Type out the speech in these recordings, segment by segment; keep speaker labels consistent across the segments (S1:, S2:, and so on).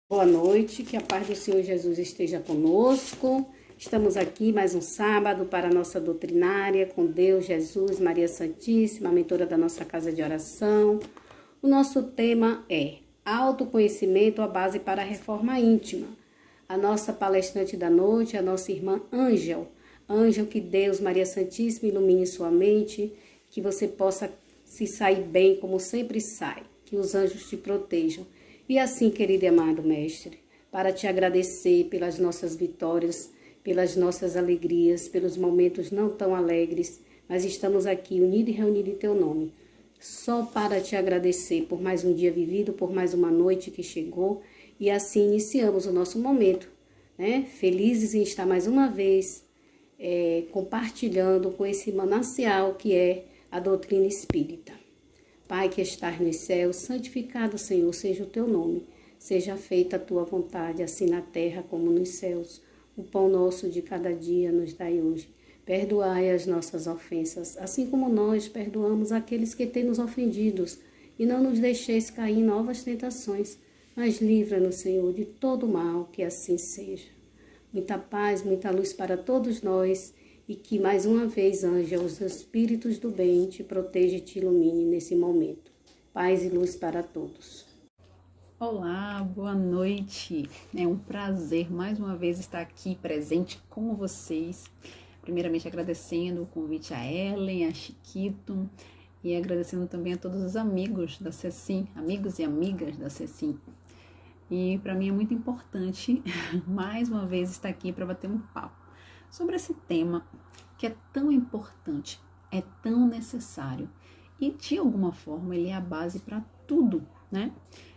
S1: Boa noite, que a paz do Senhor Jesus esteja conosco. Estamos aqui mais um sábado para a nossa doutrinária com Deus, Jesus, Maria Santíssima, a mentora da nossa casa de oração. O nosso tema é autoconhecimento, a base para a reforma íntima. A nossa palestrante da noite é a nossa irmã Ângel. Ângel, que Deus, Maria Santíssima, ilumine sua mente, que você possa se sair bem como sempre sai, que os anjos te protejam. E assim, querido e amado Mestre, para te agradecer pelas nossas vitórias, pelas nossas alegrias, pelos momentos não tão alegres, mas estamos aqui unidos e reunidos em Teu nome, só para te agradecer por mais um dia vivido, por mais uma noite que chegou, e assim iniciamos o nosso momento, né? Felizes em estar mais uma vez compartilhando com esse manancial que é a doutrina espírita. Pai que estás nos céus, santificado, Senhor, seja o teu nome. Seja feita a tua vontade, assim na terra como nos céus. O pão nosso de cada dia nos dai hoje. Perdoai as nossas ofensas, assim como nós perdoamos aqueles que têm nos ofendidos. E não nos deixeis cair em novas tentações, mas livra-nos, Senhor, de todo mal, que assim seja. Muita paz, muita luz para todos nós. E que mais uma vez, Ângel, os espíritos do bem te proteja e te ilumine nesse momento. Paz e luz para todos.
S2: Olá, boa noite. É um prazer mais uma vez estar aqui presente com vocês. Primeiramente agradecendo o convite a Ellen, a Chiquito e agradecendo também a todos os amigos da CECIM, amigos e amigas da CECIM. E para mim é muito importante mais uma vez estar aqui para bater um papo sobre esse tema que é tão importante, é tão necessário e de alguma forma ele é a base para tudo, né?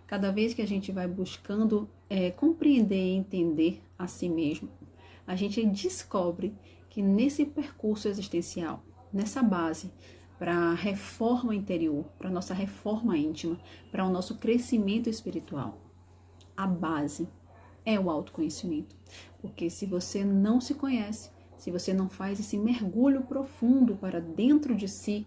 S2: Cada vez que a gente vai buscando compreender e entender a si mesmo, a gente descobre que nesse percurso existencial, nessa base para a reforma interior, para a nossa reforma íntima, para o nosso crescimento espiritual, a base é o autoconhecimento. Porque se você não se conhece, se você não faz esse mergulho profundo para dentro de si,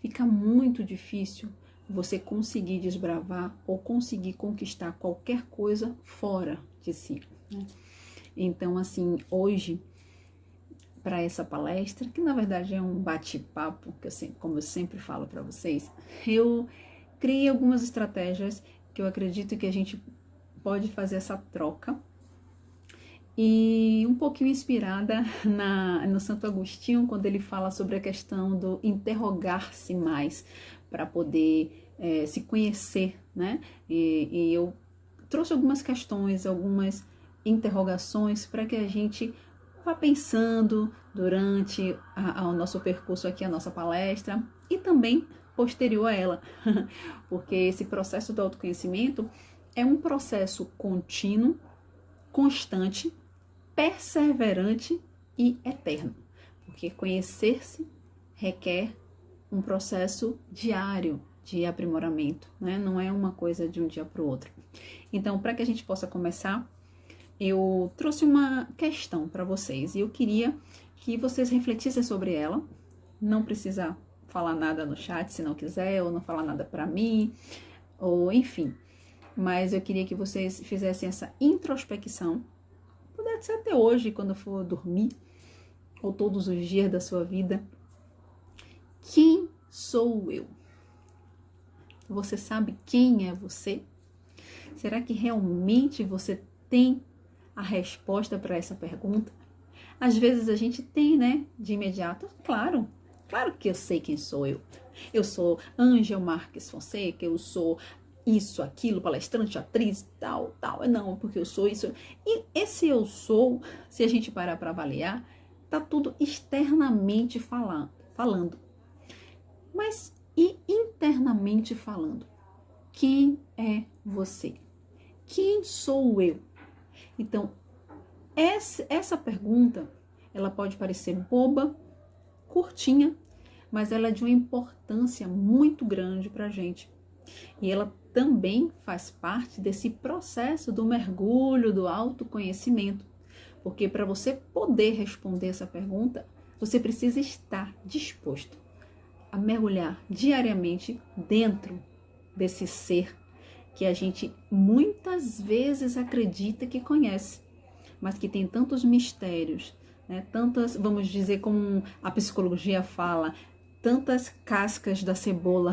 S2: fica muito difícil você conseguir desbravar ou conseguir conquistar qualquer coisa fora de si, né? Então, assim, hoje, para essa palestra, que na verdade é um bate-papo, como eu sempre falo para vocês, eu criei algumas estratégias que eu acredito que a gente pode fazer essa troca e um pouquinho inspirada no Santo Agostinho, quando ele fala sobre a questão do interrogar-se mais para poder se conhecer, né? E eu trouxe algumas questões, algumas interrogações para que a gente vá pensando durante o nosso percurso aqui, a nossa palestra e também posterior a ela, porque esse processo do autoconhecimento é um processo contínuo, constante, perseverante e eterno, porque conhecer-se requer um processo diário de aprimoramento, né? Não é uma coisa de um dia para o outro. Então, para que a gente possa começar, eu trouxe uma questão para vocês e eu queria que vocês refletissem sobre ela. Não precisa falar nada no chat se não quiser, ou não falar nada para mim, ou enfim. Mas eu queria que vocês fizessem essa introspecção. Pode ser até hoje, quando for dormir, ou todos os dias da sua vida. Quem sou eu? Você sabe quem é você? Será que realmente você tem a resposta para essa pergunta? Às vezes a gente tem, né? De imediato. Claro que eu sei quem sou eu. Eu sou Ângel Marques Fonseca, eu sou isso, aquilo, palestrante, atriz, tal. Não, porque eu sou isso. E esse eu sou, se a gente parar para avaliar, tá tudo externamente falando. Mas e internamente falando? Quem é você? Quem sou eu? Então, essa pergunta, ela pode parecer boba, curtinha, mas ela é de uma importância muito grande para a gente. E ela também faz parte desse processo do mergulho, do autoconhecimento. Porque para você poder responder essa pergunta, você precisa estar disposto a mergulhar diariamente dentro desse ser que a gente muitas vezes acredita que conhece, mas que tem tantos mistérios, né? Tantas, vamos dizer, como a psicologia fala, tantas cascas da cebola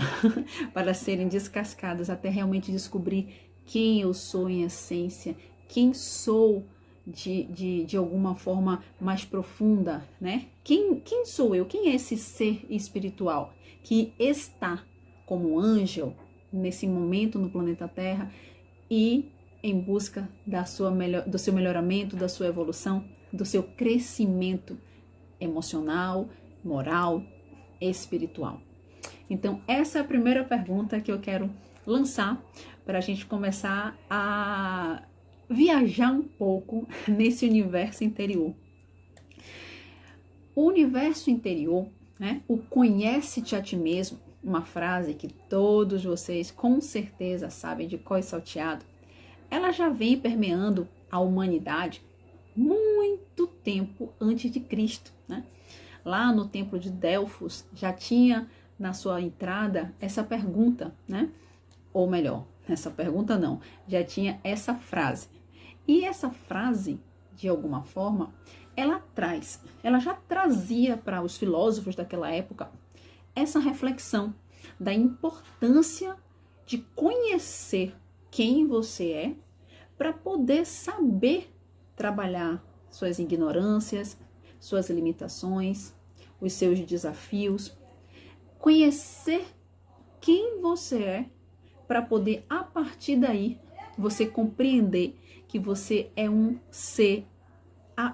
S2: para serem descascadas até realmente descobrir quem eu sou em essência, quem sou de alguma forma mais profunda, né? Quem sou eu? Quem é esse ser espiritual que está como ângel nesse momento no planeta Terra e em busca do seu melhoramento, da sua evolução, do seu crescimento emocional, moral, espiritual? Então, essa é a primeira pergunta que eu quero lançar para a gente começar a viajar um pouco nesse universo interior. O universo interior, né? O conhece-te a ti mesmo, uma frase que todos vocês com certeza sabem de cor e salteado, ela já vem permeando a humanidade muito tempo antes de Cristo, né? Lá no templo de Delfos já tinha na sua entrada essa pergunta, né? Ou melhor, essa pergunta não, já tinha essa frase. E essa frase, de alguma forma, ela já trazia para os filósofos daquela época essa reflexão da importância de conhecer quem você é para poder saber trabalhar suas ignorâncias, suas limitações, os seus desafios, conhecer quem você é para poder, a partir daí, você compreender que você é um ser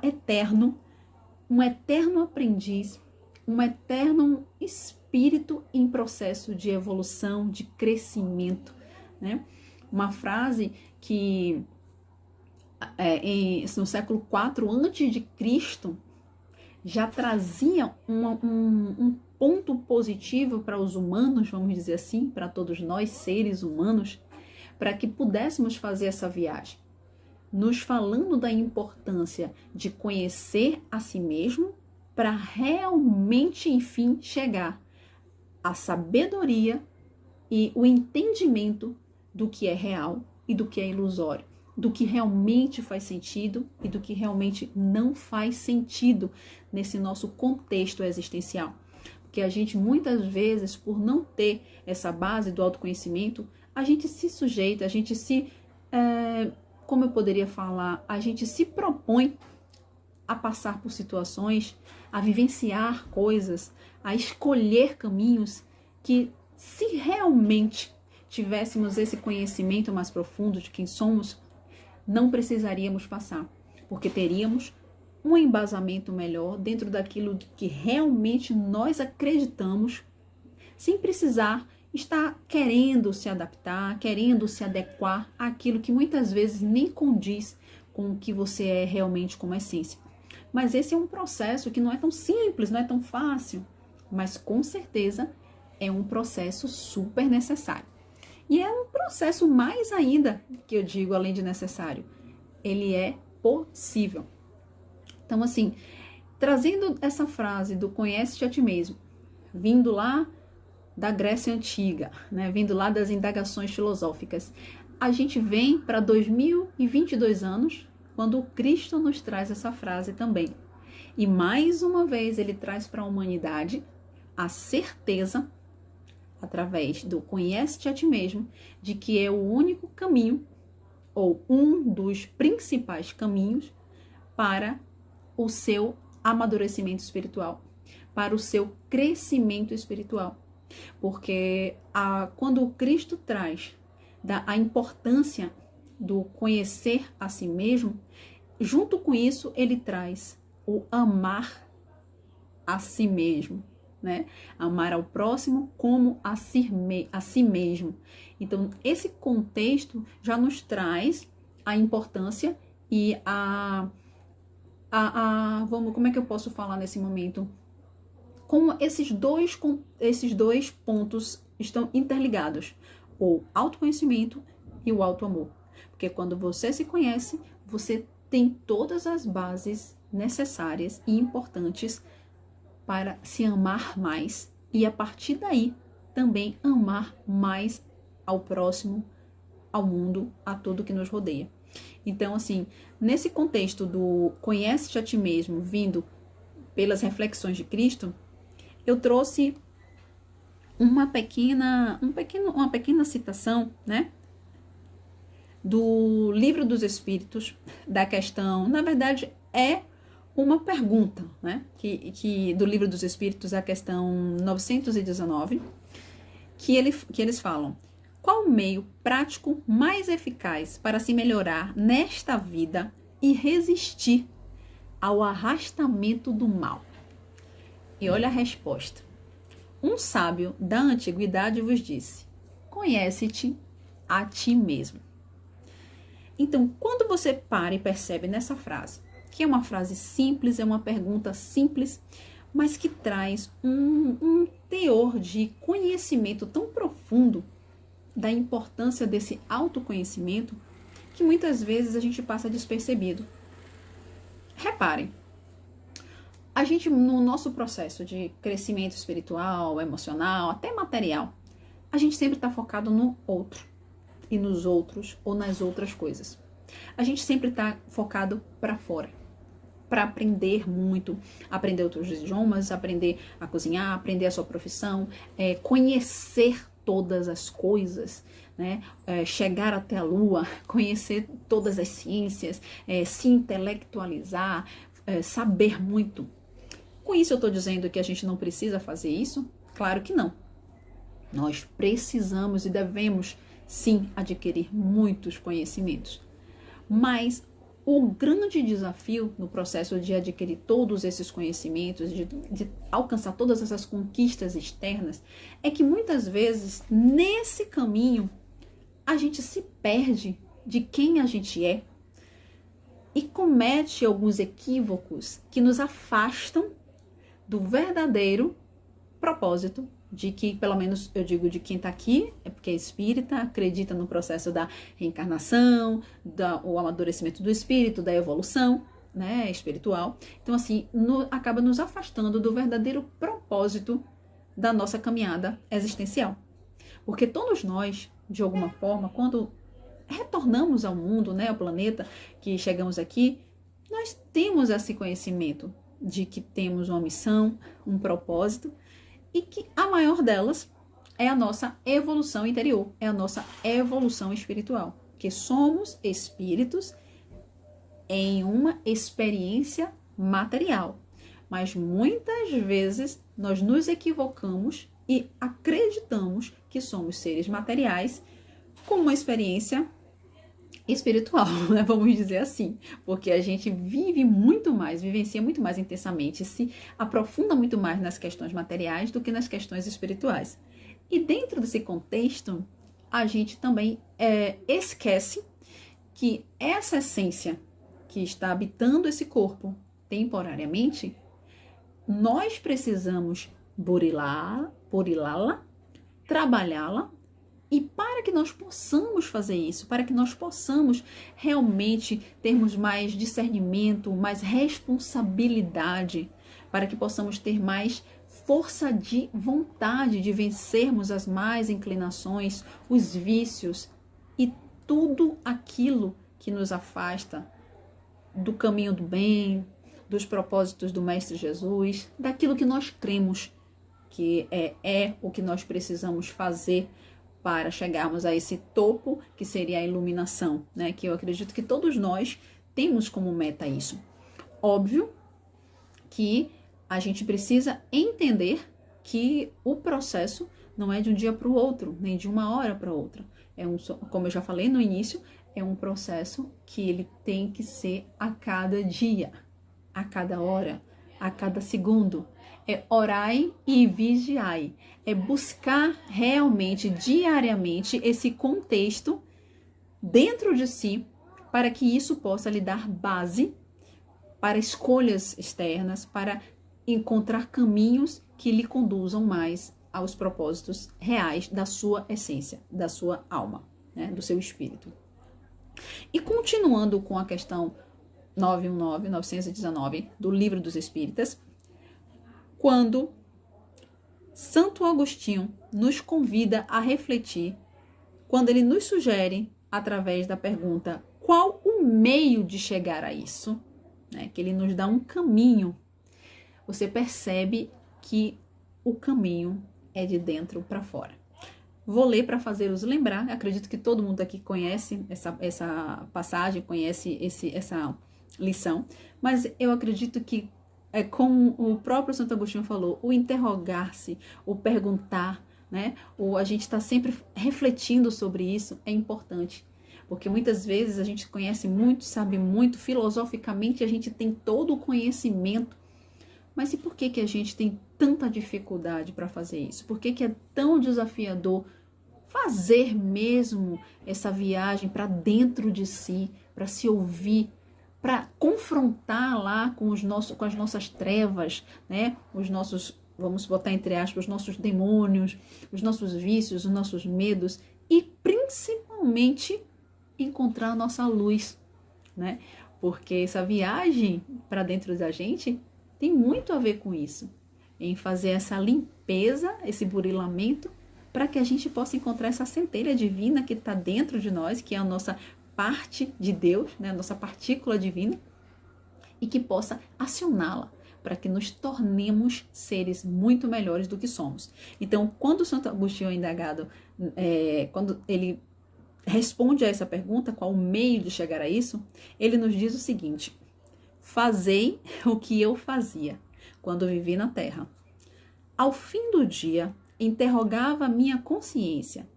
S2: eterno, um eterno aprendiz, um eterno espírito em processo de evolução, de crescimento, né? Uma frase que no século IV a.C., já trazia um ponto positivo para os humanos, vamos dizer assim, para todos nós, seres humanos, para que pudéssemos fazer essa viagem, nos falando da importância de conhecer a si mesmo para realmente, enfim, chegar à sabedoria e o entendimento do que é real e do que é ilusório, do que realmente faz sentido e do que realmente não faz sentido nesse nosso contexto existencial. Porque a gente, muitas vezes, por não ter essa base do autoconhecimento, a gente se sujeita, a gente como eu poderia falar, a gente se propõe a passar por situações, a vivenciar coisas, a escolher caminhos que, se realmente tivéssemos esse conhecimento mais profundo de quem somos, não precisaríamos passar, porque teríamos um embasamento melhor dentro daquilo que realmente nós acreditamos, sem precisar estar querendo se adaptar, querendo se adequar àquilo que muitas vezes nem condiz com o que você é realmente como essência. Mas esse é um processo que não é tão simples, não é tão fácil, mas com certeza é um processo super necessário. E é um processo mais ainda, que eu digo, além de necessário, ele é possível. Então, assim, trazendo essa frase do conhece-te a ti mesmo, vindo lá da Grécia Antiga, né, vindo lá das indagações filosóficas, a gente vem para 2022 anos, quando o Cristo nos traz essa frase também. E mais uma vez ele traz para a humanidade a certeza, através do conhece-te a ti mesmo, de que é o único caminho, ou um dos principais caminhos, para o seu amadurecimento espiritual, para o seu crescimento espiritual. Porque quando o Cristo traz a importância do conhecer a si mesmo, junto com isso ele traz o amar a si mesmo, né? Amar ao próximo como a si mesmo. Então, esse contexto já nos traz a importância e como é que eu posso falar nesse momento? Como esses dois pontos estão interligados, o autoconhecimento e o autoamor. Porque quando você se conhece, você tem todas as bases necessárias e importantes para se amar mais e, a partir daí, também amar mais ao próximo ao mundo, a tudo que nos rodeia. Então, assim, nesse contexto do conhece-te a ti mesmo, vindo pelas reflexões de Cristo, eu trouxe uma pequena citação, né, do Livro dos Espíritos, da questão, na verdade, é uma pergunta, né, que do Livro dos Espíritos, a questão 919, que eles falam: qual o meio prático mais eficaz para se melhorar nesta vida e resistir ao arrastamento do mal? E olha a resposta. Um sábio da antiguidade vos disse: conhece-te a ti mesmo. Então, quando você para e percebe nessa frase, que é uma frase simples, é uma pergunta simples, mas que traz um teor de conhecimento tão profundo da importância desse autoconhecimento, que muitas vezes a gente passa despercebido. Reparem, a gente, no nosso processo de crescimento espiritual, emocional, até material, a gente sempre está focado no outro, e nos outros ou nas outras coisas. A gente sempre está focado para fora, para aprender muito, aprender outros idiomas, aprender a cozinhar, aprender a sua profissão, conhecer todas as coisas, né? Chegar até a lua, conhecer todas as ciências, se intelectualizar, saber muito. Com isso eu estou dizendo que a gente não precisa fazer isso? Claro que não. Nós precisamos e devemos sim adquirir muitos conhecimentos. Mas o grande desafio no processo de adquirir todos esses conhecimentos, de alcançar todas essas conquistas externas, é que muitas vezes nesse caminho a gente se perde de quem a gente é e comete alguns equívocos que nos afastam do verdadeiro propósito de que, pelo menos eu digo de quem está aqui, é porque é espírita, acredita no processo da reencarnação, o amadurecimento do espírito, da evolução, né, espiritual. Então, assim, acaba nos afastando do verdadeiro propósito da nossa caminhada existencial. Porque todos nós, de alguma forma, quando retornamos ao mundo, né, ao planeta, que chegamos aqui, nós temos esse conhecimento de que temos uma missão, um propósito, e que a maior delas é a nossa evolução interior, é a nossa evolução espiritual, que somos espíritos em uma experiência material. Mas muitas vezes nós nos equivocamos e acreditamos que somos seres materiais com uma experiência espiritual, né? Vamos dizer assim, porque a gente vive muito mais, vivencia muito mais intensamente, se aprofunda muito mais nas questões materiais do que nas questões espirituais. E dentro desse contexto, a gente também esquece que essa essência que está habitando esse corpo temporariamente, nós precisamos burilá-la, trabalhá-la. E para que nós possamos fazer isso, para que nós possamos realmente termos mais discernimento, mais responsabilidade, para que possamos ter mais força de vontade de vencermos as más inclinações, os vícios e tudo aquilo que nos afasta do caminho do bem, dos propósitos do Mestre Jesus, daquilo que nós cremos que é o que nós precisamos fazer para chegarmos a esse topo, que seria a iluminação, né? Que eu acredito que todos nós temos como meta isso. Óbvio que a gente precisa entender que o processo não é de um dia para o outro, nem de uma hora para outra. Como eu já falei no início, é um processo que ele tem que ser a cada dia, a cada hora, a cada segundo. É orai e vigiai. É buscar realmente, diariamente, esse contexto dentro de si, para que isso possa lhe dar base para escolhas externas, para encontrar caminhos que lhe conduzam mais aos propósitos reais da sua essência, da sua alma, né, do seu espírito. E continuando com a questão 919 do Livro dos Espíritas, quando Santo Agostinho nos convida a refletir, quando ele nos sugere através da pergunta: qual o meio de chegar a isso? Né? Que ele nos dá um caminho. Você percebe que o caminho é de dentro para fora. Vou ler para fazê-los lembrar. Acredito que todo mundo aqui conhece essa passagem, conhece essa lição, mas eu acredito que, como o próprio Santo Agostinho falou, o interrogar-se, o perguntar, né? A gente está sempre refletindo sobre isso é importante, porque muitas vezes a gente conhece muito, sabe muito, filosoficamente a gente tem todo o conhecimento, mas e por que a gente tem tanta dificuldade para fazer isso? Por que é tão desafiador fazer mesmo essa viagem para dentro de si, para se ouvir, para confrontar lá com as nossas trevas, né? Os nossos, vamos botar entre aspas, os nossos demônios, os nossos vícios, os nossos medos e principalmente encontrar a nossa luz, né? Porque essa viagem para dentro da gente tem muito a ver com isso, em fazer essa limpeza, esse burilamento, para que a gente possa encontrar essa centelha divina que está dentro de nós, que é a nossa parte de Deus, né, a nossa partícula divina, e que possa acioná-la para que nos tornemos seres muito melhores do que somos. Então, quando o Santo Agostinho é indagado, quando ele responde a essa pergunta, qual o meio de chegar a isso, ele nos diz o seguinte: fazei o que eu fazia quando vivi na terra. Ao fim do dia, interrogava minha consciência,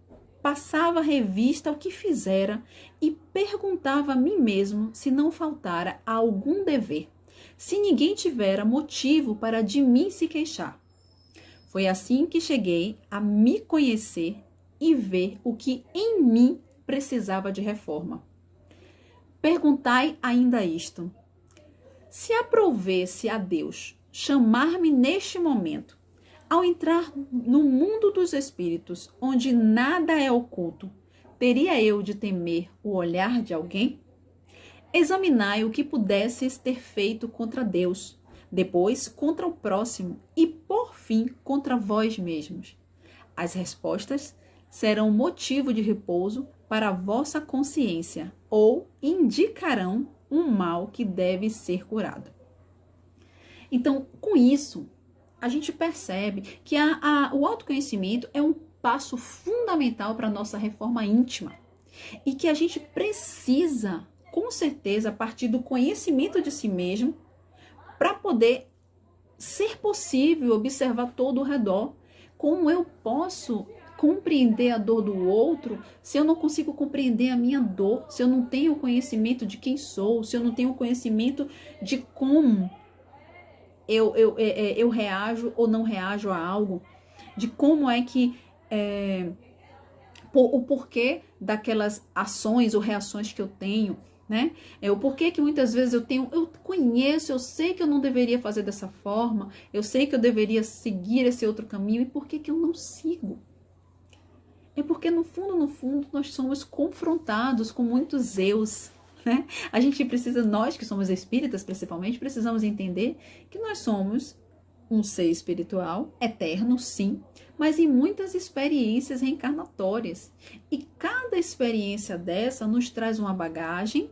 S2: passava revista ao que fizera e perguntava a mim mesmo se não faltara algum dever, se ninguém tivera motivo para de mim se queixar. Foi assim que cheguei a me conhecer e ver o que em mim precisava de reforma. Perguntai ainda isto: se aprovesse a Deus chamar-me neste momento, ao entrar no mundo dos espíritos, onde nada é oculto, teria eu de temer o olhar de alguém? Examinai o que pudesses ter feito contra Deus, depois contra o próximo e, por fim, contra vós mesmos. As respostas serão motivo de repouso para a vossa consciência ou indicarão um mal que deve ser curado. Então, com isso, a gente percebe que o autoconhecimento é um passo fundamental para a nossa reforma íntima e que a gente precisa, com certeza, a partir do conhecimento de si mesmo, para poder ser possível observar todo o redor. Como eu posso compreender a dor do outro se eu não consigo compreender a minha dor, se eu não tenho conhecimento de quem sou, se eu não tenho conhecimento de como eu reajo ou não reajo a algo, de como é que o porquê daquelas ações ou reações que eu tenho, né? O porquê que muitas vezes eu conheço, eu sei que eu não deveria fazer dessa forma, eu sei que eu deveria seguir esse outro caminho, e por que eu não sigo? É porque no fundo, nós somos confrontados com muitos eus, né? A gente precisa, nós que somos espíritas principalmente, precisamos entender que nós somos um ser espiritual, eterno, sim, mas em muitas experiências reencarnatórias. E cada experiência dessa nos traz uma bagagem,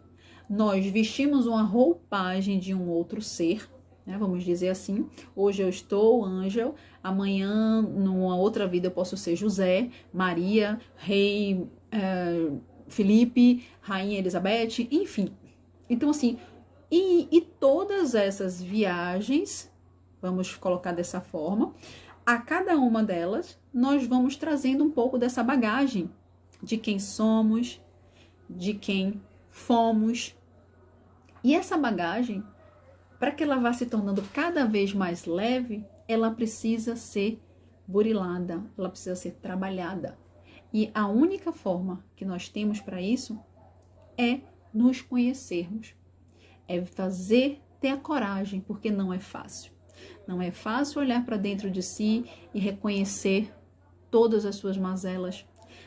S2: nós vestimos uma roupagem de um outro ser, né? Vamos dizer assim, hoje eu estou Ângel, amanhã, numa outra vida, eu posso ser José, Maria, Rei Felipe, Rainha Elizabeth, enfim. Então, assim, e todas essas viagens, vamos colocar dessa forma, a cada uma delas, nós vamos trazendo um pouco dessa bagagem de quem somos, de quem fomos. E essa bagagem, para que ela vá se tornando cada vez mais leve, ela precisa ser burilada, ela precisa ser trabalhada. E a única forma que nós temos para isso é nos conhecermos, é ter a coragem, porque não é fácil. Não é fácil olhar para dentro de si e reconhecer todas as suas mazelas.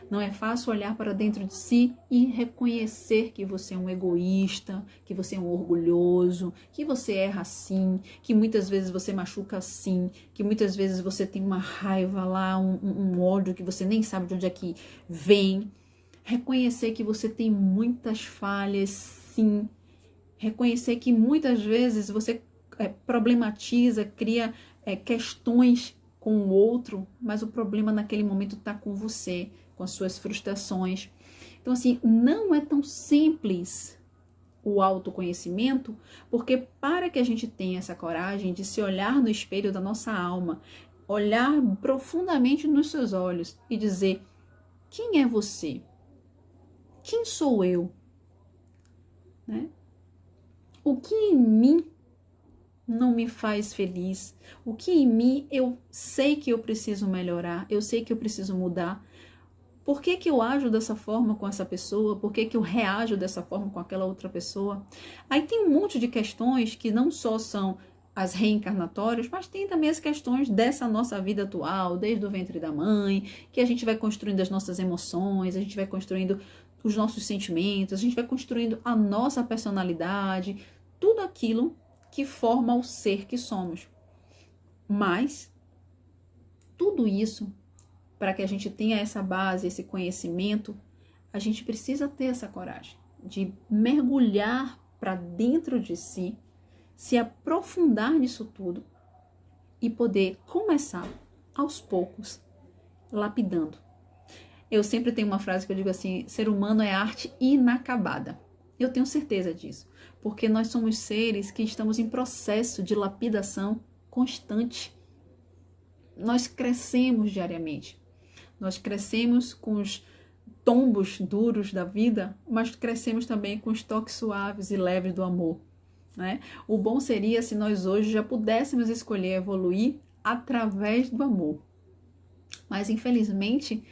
S2: Não é fácil olhar para dentro de si e reconhecer que você é um egoísta, que você é um orgulhoso, que você erra sim, que muitas vezes você machuca sim, que muitas vezes você tem uma raiva lá, um ódio que você nem sabe de onde é que vem. reconhecer que você tem muitas falhas, sim, reconhecer que muitas vezes você problematiza, cria questões com o outro, mas o problema naquele momento está com você, com as suas frustrações. Então, assim, não é tão simples o autoconhecimento, porque para que a gente tenha essa coragem de se olhar no espelho da nossa alma, olhar profundamente nos seus olhos e dizer: quem é você? Quem sou eu? Né? O que em mim não me faz feliz? O que em mim eu sei que eu preciso melhorar? Eu sei que eu preciso mudar? Por que que eu ajo dessa forma com essa pessoa? Por que que eu reajo dessa forma com aquela outra pessoa? Aí tem um monte de questões que não só são as reencarnatórias, mas tem também as questões dessa nossa vida atual, desde o ventre da mãe, que a gente vai construindo as nossas emoções, a gente vai construindo os nossos sentimentos, a gente vai construindo a nossa personalidade, tudo aquilo que forma o ser que somos. Mas tudo isso, para que a gente tenha essa base, esse conhecimento, a gente precisa ter essa coragem de mergulhar para dentro de si, se aprofundar nisso tudo e poder começar aos poucos, lapidando. Eu sempre tenho uma frase que eu digo assim: ser humano é arte inacabada. Eu tenho certeza disso, porque nós somos seres que estamos em processo de lapidação constante. Nós crescemos diariamente. Nós crescemos com os tombos duros da vida, mas crescemos também com os toques suaves e leves do amor, né? O bom seria se nós hoje já pudéssemos escolher evoluir através do amor. Mas, infelizmente,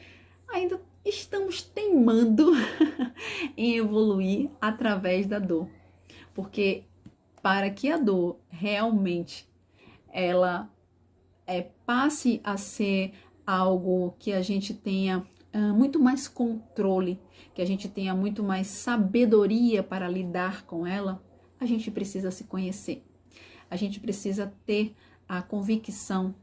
S2: ainda estamos teimando em evoluir através da dor. Porque para que a dor realmente ela passe a ser algo que a gente tenha muito mais controle, que a gente tenha muito mais sabedoria para lidar com ela, a gente precisa se conhecer. A gente precisa ter a convicção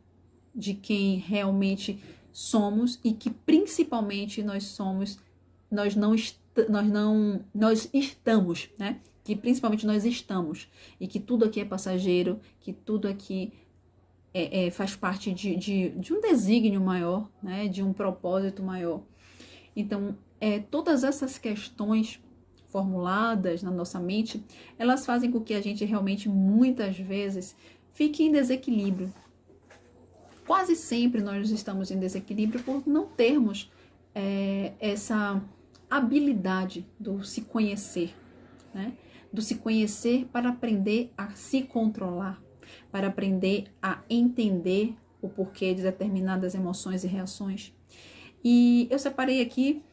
S2: de quem realmente somos e que principalmente nós estamos, né? Que principalmente nós estamos e que tudo aqui é passageiro, que tudo aqui faz parte de um desígnio maior, né? De um propósito maior. Então, todas essas questões formuladas na nossa mente, elas fazem com que a gente realmente, muitas vezes, fique em desequilíbrio. Quase sempre nós estamos em desequilíbrio por não termos essa habilidade do se conhecer, né? Do se conhecer para aprender a se controlar, para aprender a entender o porquê de determinadas emoções e reações. E eu separei aqui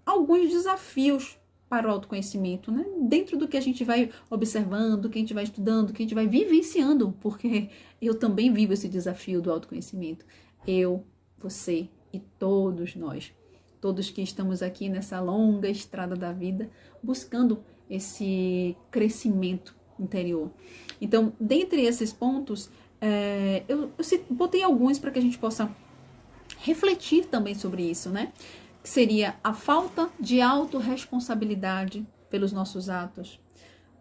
S2: alguns desafios para o autoconhecimento, né? Dentro do que a gente vai observando, do que a gente vai estudando, do que a gente vai vivenciando, porque eu também vivo esse desafio do autoconhecimento. Eu, você e todos nós, todos que estamos aqui nessa longa estrada da vida, buscando esse crescimento interior. Então, dentre esses pontos, eu botei alguns para que a gente possa refletir também sobre isso, né? Que seria a falta de autorresponsabilidade pelos nossos atos,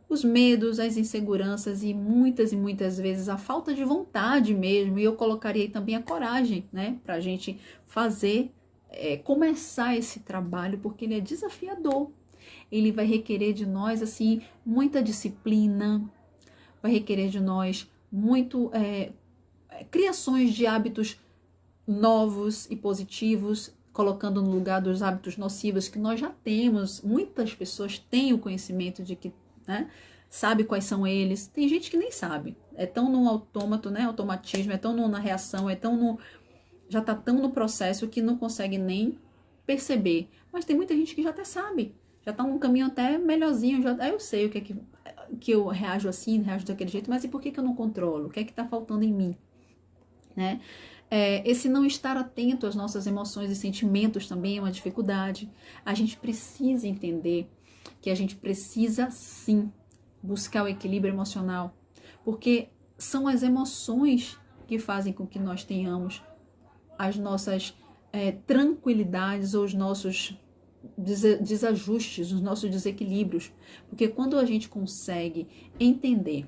S2: os medos, as inseguranças e muitas vezes a falta de vontade mesmo. E eu colocaria aí também a coragem, né? Para a gente fazer, começar esse trabalho, porque ele é desafiador. Ele vai requerer de nós, assim, muita disciplina, vai requerer de nós criações de hábitos novos e positivos, colocando no lugar dos hábitos nocivos que nós já temos. Muitas pessoas têm o conhecimento de que, né, sabe quais são eles. Tem gente que nem sabe. É tão no autômato, né, automatismo, é tão na reação, já tá tão no processo que não consegue nem perceber. Mas tem muita gente que já até sabe, já tá num caminho até melhorzinho, eu sei o que é que eu reajo assim, reajo daquele jeito, mas e por que eu não controlo? O que é que tá faltando em mim, né? Esse não estar atento às nossas emoções e sentimentos também é uma dificuldade. A gente precisa entender que a gente precisa sim buscar o equilíbrio emocional, porque são as emoções que fazem com que nós tenhamos as nossas tranquilidades ou os nossos desajustes, os nossos desequilíbrios. Porque quando a gente consegue entender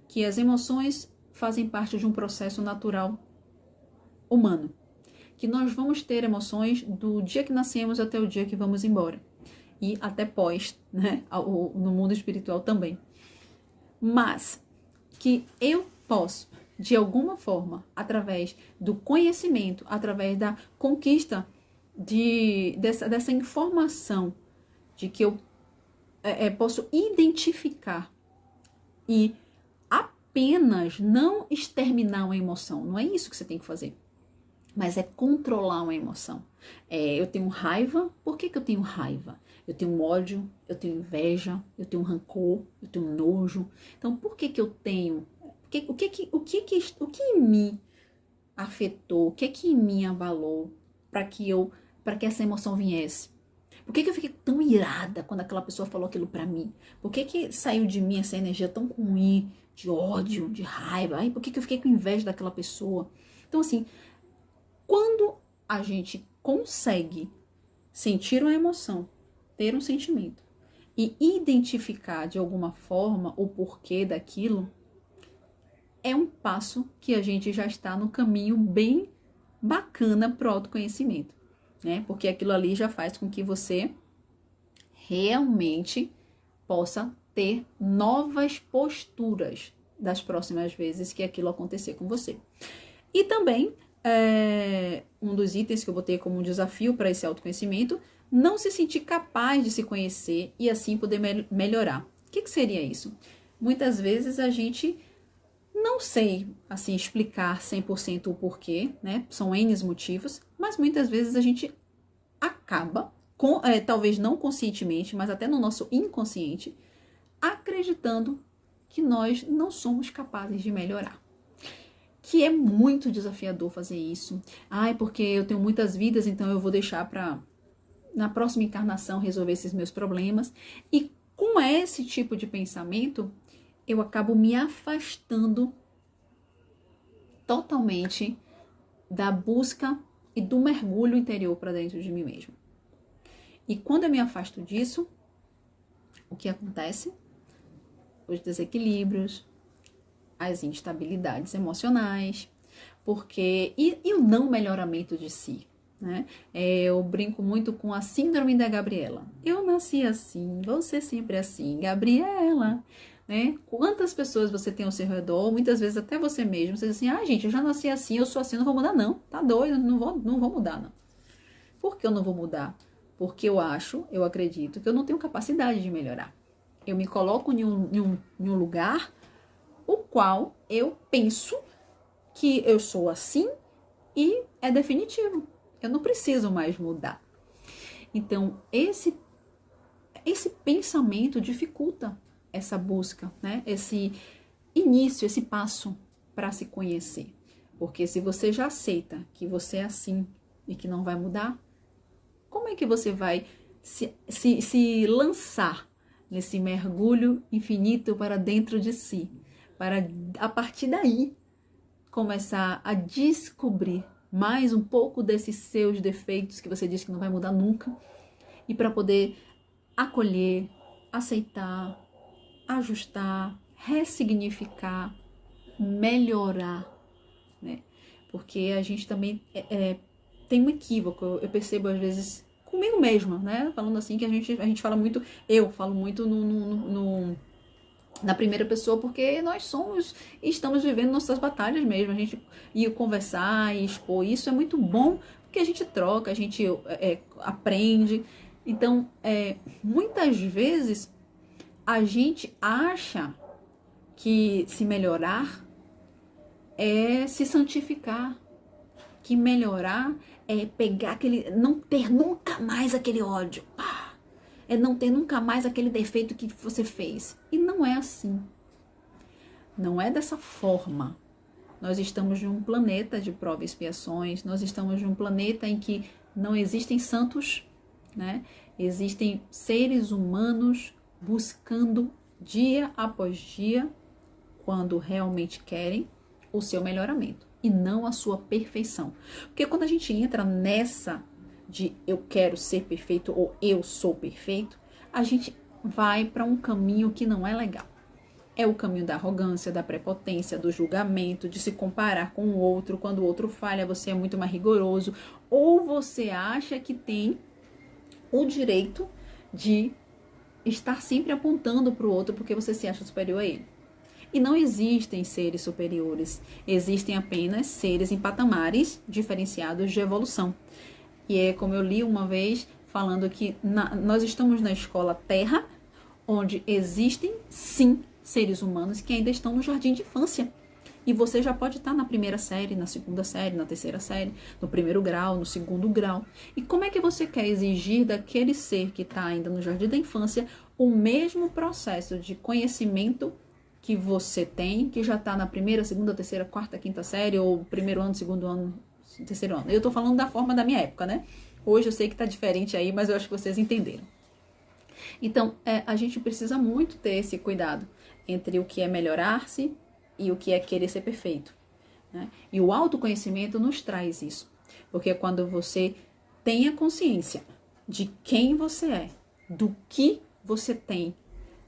S2: que as emoções fazem parte de um processo natural humano, que nós vamos ter emoções do dia que nascemos até o dia que vamos embora, e até pós, né, no mundo espiritual também. Mas que eu posso, de alguma forma, através do conhecimento, através da conquista dessa informação, de que eu posso identificar e apenas não exterminar uma emoção. Não é isso que você tem que fazer, mas é controlar uma emoção. Eu tenho raiva. Por que eu tenho raiva? Eu tenho ódio, eu tenho inveja, eu tenho rancor, eu tenho nojo. Então, por que eu tenho? O que em mim afetou? O que em mim abalou para que essa emoção viesse? Por que eu fiquei tão irada quando aquela pessoa falou aquilo para mim? Por que saiu de mim essa energia tão ruim, de ódio, de raiva? Por que eu fiquei com inveja daquela pessoa? Então, assim, quando a gente consegue sentir uma emoção, ter um sentimento e identificar de alguma forma o porquê daquilo, é um passo que a gente já está no caminho bem bacana para o autoconhecimento, né? Porque aquilo ali já faz com que você realmente possa ter novas posturas das próximas vezes que aquilo acontecer com você. E também, um dos itens que eu botei como um desafio para esse autoconhecimento, não se sentir capaz de se conhecer e assim poder melhorar. O que seria isso? Muitas vezes a gente não sei, assim, explicar 100% o porquê, né? São N motivos, mas muitas vezes a gente acaba, talvez não conscientemente, mas até no nosso inconsciente, acreditando que nós não somos capazes de melhorar. Que é muito desafiador fazer isso. Porque eu tenho muitas vidas, então eu vou deixar para na próxima encarnação resolver esses meus problemas. E com esse tipo de pensamento, eu acabo me afastando totalmente da busca e do mergulho interior para dentro de mim mesmo. E quando eu me afasto disso, o que acontece? Os desequilíbrios, as instabilidades emocionais, e o não melhoramento de si, né? Eu brinco muito com a síndrome da Gabriela. Eu nasci assim, vou ser sempre assim, Gabriela, né? Quantas pessoas você tem ao seu redor, muitas vezes até você mesmo, você diz assim, gente, eu já nasci assim, eu sou assim, não vou mudar não, tá doido, não vou mudar não. Por que eu não vou mudar? Porque eu acredito que eu não tenho capacidade de melhorar. Eu me coloco em um lugar o qual eu penso que eu sou assim e é definitivo. Eu não preciso mais mudar. Então, esse pensamento dificulta essa busca, né? Esse início, esse passo para se conhecer. Porque se você já aceita que você é assim e que não vai mudar, como é que você vai se lançar nesse mergulho infinito para dentro de si? Para, a partir daí, começar a descobrir mais um pouco desses seus defeitos que você diz que não vai mudar nunca, e para poder acolher, aceitar, ajustar, ressignificar, melhorar, né? Porque a gente também tem um equívoco, eu percebo às vezes comigo mesma, né? Falando assim, que a gente fala muito, eu falo muito na primeira pessoa, porque nós estamos vivendo nossas batalhas mesmo. A gente ir conversar e expor isso é muito bom, porque a gente troca, a gente aprende. Então, muitas vezes a gente acha que se melhorar é se santificar, que melhorar é pegar não ter nunca mais aquele ódio, é não ter nunca mais aquele defeito que você fez. E não é assim. Não é dessa forma. Nós estamos em um planeta de provas e expiações, nós estamos em um planeta em que não existem santos, né? Existem seres humanos buscando dia após dia, quando realmente querem, o seu melhoramento e não a sua perfeição. Porque quando a gente entra de eu quero ser perfeito ou eu sou perfeito, a gente vai para um caminho que não é legal. É o caminho da arrogância, da prepotência, do julgamento, de se comparar com o outro. Quando o outro falha, você é muito mais rigoroso. Ou você acha que tem o direito de estar sempre apontando para o outro porque você se acha superior a ele. E não existem seres superiores. Existem apenas seres em patamares diferenciados de evolução. E é como eu li uma vez falando que nós estamos na escola Terra, onde existem, sim, seres humanos que ainda estão no jardim de infância. E você já pode estar na primeira série, na segunda série, na terceira série, no primeiro grau, no segundo grau. E como é que você quer exigir daquele ser que está ainda no jardim da infância o mesmo processo de conhecimento que você tem, que já está na primeira, segunda, terceira, quarta, quinta série, ou primeiro ano, segundo ano, terceiro ano? Eu estou falando da forma da minha época, né? Hoje eu sei que está diferente aí, mas eu acho que vocês entenderam. Então, a gente precisa muito ter esse cuidado entre o que é melhorar-se e o que é querer ser perfeito, né? E o autoconhecimento nos traz isso. Porque quando você tem a consciência de quem você é, do que você tem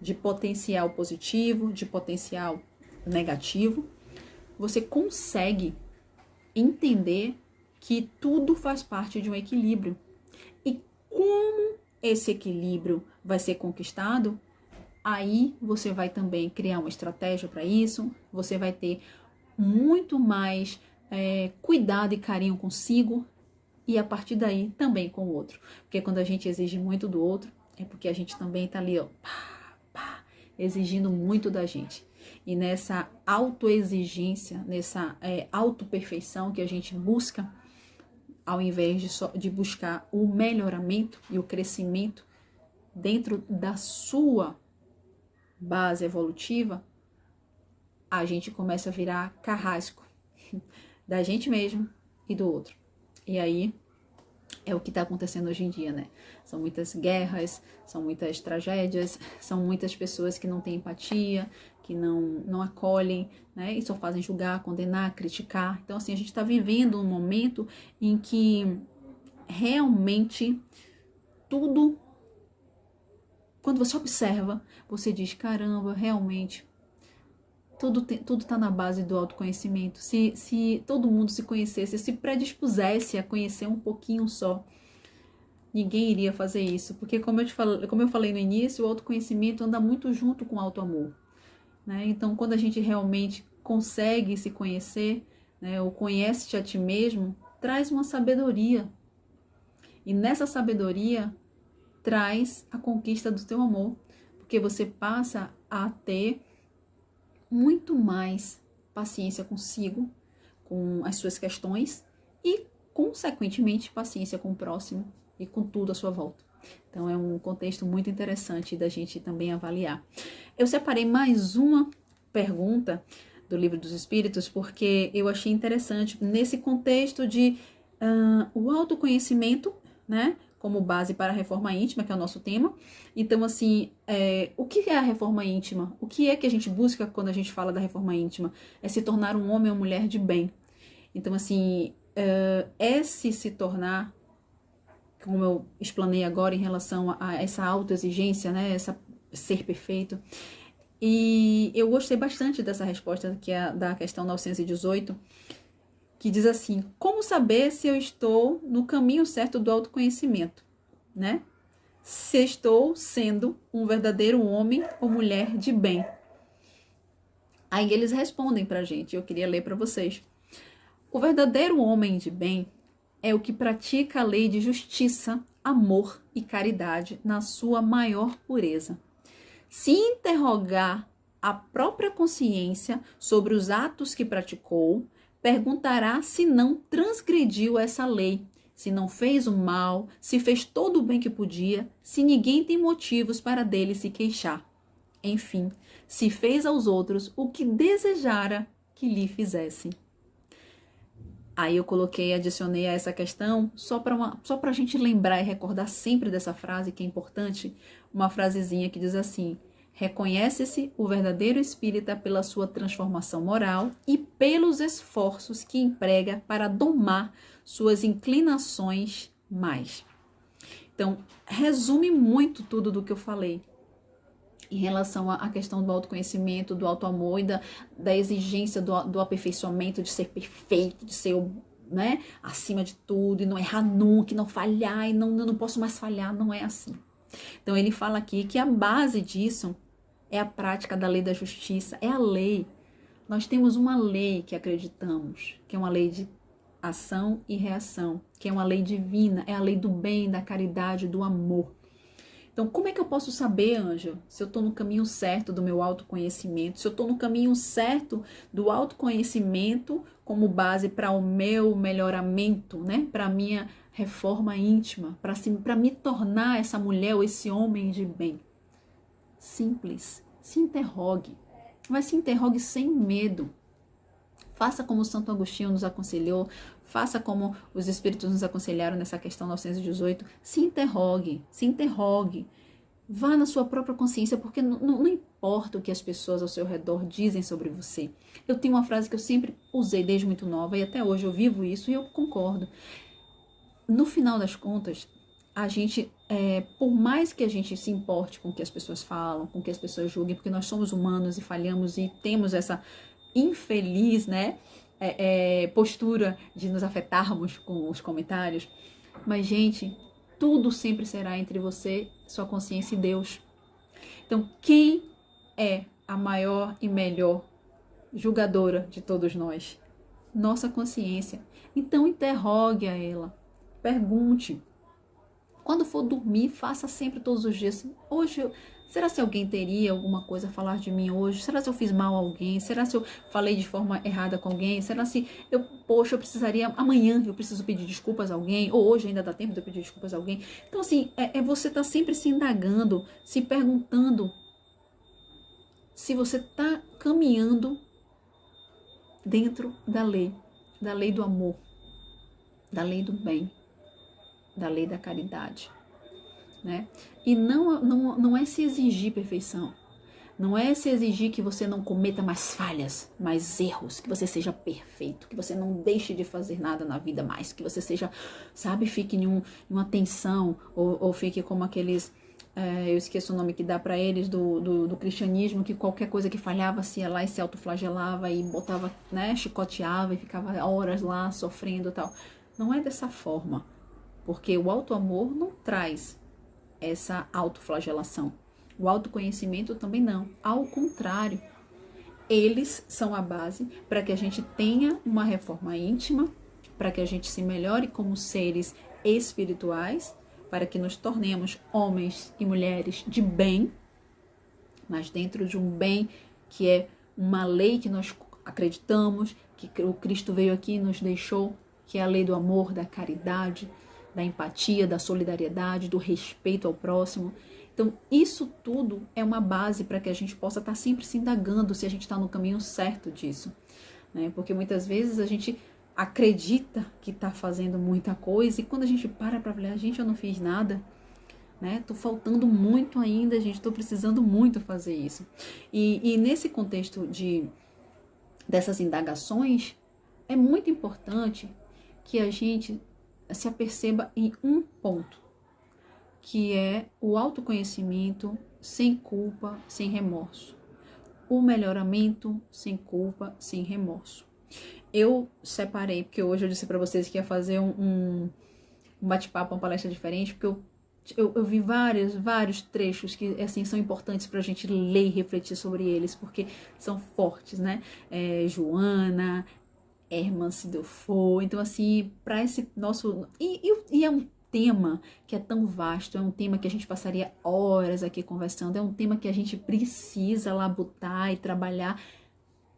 S2: de potencial positivo, de potencial negativo, você consegue entender que tudo faz parte de um equilíbrio. E como esse equilíbrio vai ser conquistado, aí você vai também criar uma estratégia para isso, você vai ter muito mais cuidado e carinho consigo e a partir daí também com o outro. Porque quando a gente exige muito do outro, é porque a gente também está ali, ó, exigindo muito da gente. E nessa autoexigência, nessa autoperfeição que a gente busca, ao invés de buscar o melhoramento e o crescimento dentro da sua base evolutiva, a gente começa a virar carrasco da gente mesmo e do outro. E aí é o que está acontecendo hoje em dia, né? São muitas guerras, são muitas tragédias, são muitas pessoas que não têm empatia, que não acolhem, né? E só fazem julgar, condenar, criticar. Então, assim, a gente está vivendo um momento em que realmente tudo, quando você observa, você diz, caramba, realmente, tudo tá na base do autoconhecimento. Se todo mundo se conhecesse, se predispusesse a conhecer um pouquinho só, ninguém iria fazer isso. Porque, como eu falei no início, o autoconhecimento anda muito junto com o autoamor, né? Então, quando a gente realmente consegue se conhecer, né, ou conhece-te a ti mesmo, traz uma sabedoria. E nessa sabedoria, traz a conquista do teu amor. Porque você passa a ter muito mais paciência consigo, com as suas questões e, consequentemente, paciência com o próximo e com tudo à sua volta. Então, é um contexto muito interessante da gente também avaliar. Eu separei mais uma pergunta do Livro dos Espíritos porque eu achei interessante nesse contexto de o autoconhecimento, né? Como base para a reforma íntima, que é o nosso tema. Então, assim, o que é a reforma íntima? O que é que a gente busca quando a gente fala da reforma íntima? É se tornar um homem ou mulher de bem. Então, assim, se tornar, como eu explanei agora em relação a essa autoexigência, né? Essa ser perfeito. E eu gostei bastante dessa resposta, que é da questão 918, que diz assim, como saber se eu estou no caminho certo do autoconhecimento, né? Se estou sendo um verdadeiro homem ou mulher de bem. Aí eles respondem pra gente, eu queria ler para vocês. O verdadeiro homem de bem é o que pratica a lei de justiça, amor e caridade na sua maior pureza. Se interrogar a própria consciência sobre os atos que praticou, perguntará se não transgrediu essa lei, se não fez o mal, se fez todo o bem que podia, se ninguém tem motivos para dele se queixar. Enfim, se fez aos outros o que desejara que lhe fizessem. Aí eu adicionei a essa questão, só para a gente lembrar e recordar sempre dessa frase que é importante, uma frasezinha que diz assim, reconhece-se o verdadeiro espírita pela sua transformação moral e pelos esforços que emprega para domar suas inclinações mais. Então, resume muito tudo do que eu falei em relação à questão do autoconhecimento, do autoamor e da exigência do aperfeiçoamento, de ser perfeito, de ser, né, acima de tudo, e não errar nunca, e não falhar, e não posso mais falhar, não é assim. Então ele fala aqui que a base disso é a prática da lei da justiça, é a lei. Nós temos uma lei que acreditamos, que é uma lei de ação e reação, que é uma lei divina, é a lei do bem, da caridade, do amor. Então, como é que eu posso saber, Ângela, se eu estou no caminho certo do meu autoconhecimento, se eu estou no caminho certo do autoconhecimento como base para o meu melhoramento, né? Para a minha reforma íntima, para me tornar essa mulher ou esse homem de bem? Simples, se interrogue, mas se interrogue sem medo. Faça como Santo Agostinho nos aconselhou, faça como os Espíritos nos aconselharam nessa questão 918, se interrogue, vá na sua própria consciência, porque não importa o que as pessoas ao seu redor dizem sobre você. Eu tenho uma frase que eu sempre usei desde muito nova e até hoje eu vivo isso e eu concordo. No final das contas, a gente, por mais que a gente se importe com o que as pessoas falam, com o que as pessoas julguem, porque nós somos humanos e falhamos e temos essa infeliz, né, postura de nos afetarmos com os comentários, mas, gente, tudo sempre será entre você, sua consciência e Deus. Então, quem é a maior e melhor julgadora de todos nós? Nossa consciência. Então, interrogue a ela, pergunte. Quando for dormir, faça sempre todos os dias. Hoje, será se alguém teria alguma coisa a falar de mim hoje? Será se eu fiz mal a alguém? Será se eu falei de forma errada com alguém? Será se eu precisaria, amanhã eu preciso pedir desculpas a alguém? Ou hoje ainda dá tempo de eu pedir desculpas a alguém? Então, assim, você tá sempre se indagando, se perguntando se você tá caminhando dentro da lei do amor, da lei do bem, da lei da caridade, né? E não é se exigir perfeição, não é se exigir que você não cometa mais falhas, mais erros, que você seja perfeito, que você não deixe de fazer nada na vida mais, que você seja, sabe, fique em uma tensão, ou fique como aqueles, eu esqueço o nome que dá para eles do cristianismo, que qualquer coisa que falhava se ia lá e se autoflagelava e botava, né, chicoteava e ficava horas lá sofrendo e tal. Não é dessa forma. Porque o autoamor não traz essa autoflagelação. O autoconhecimento também não. Ao contrário, eles são a base para que a gente tenha uma reforma íntima, para que a gente se melhore como seres espirituais, para que nos tornemos homens e mulheres de bem, mas dentro de um bem que é uma lei que nós acreditamos, que o Cristo veio aqui e nos deixou, que é a lei do amor, da caridade, da empatia, da solidariedade, do respeito ao próximo. Então, isso tudo é uma base para que a gente possa estar sempre se indagando se a gente está no caminho certo disso, né? Porque muitas vezes a gente acredita que está fazendo muita coisa e quando a gente para falar, gente, eu não fiz nada, né? Tô faltando muito ainda, gente, tô precisando muito fazer isso. E nesse contexto dessas indagações, é muito importante que a gente se aperceba em um ponto, que é o autoconhecimento sem culpa, sem remorso. O melhoramento sem culpa, sem remorso. Eu separei, porque hoje eu disse para vocês que ia fazer um bate-papo, uma palestra diferente, porque eu vi vários trechos que assim são importantes para a gente ler e refletir sobre eles, porque são fortes, né? Joana, Hermance Delfour, então assim, para esse nosso... E é um tema que é tão vasto, é um tema que a gente passaria horas aqui conversando, é um tema que a gente precisa labutar e trabalhar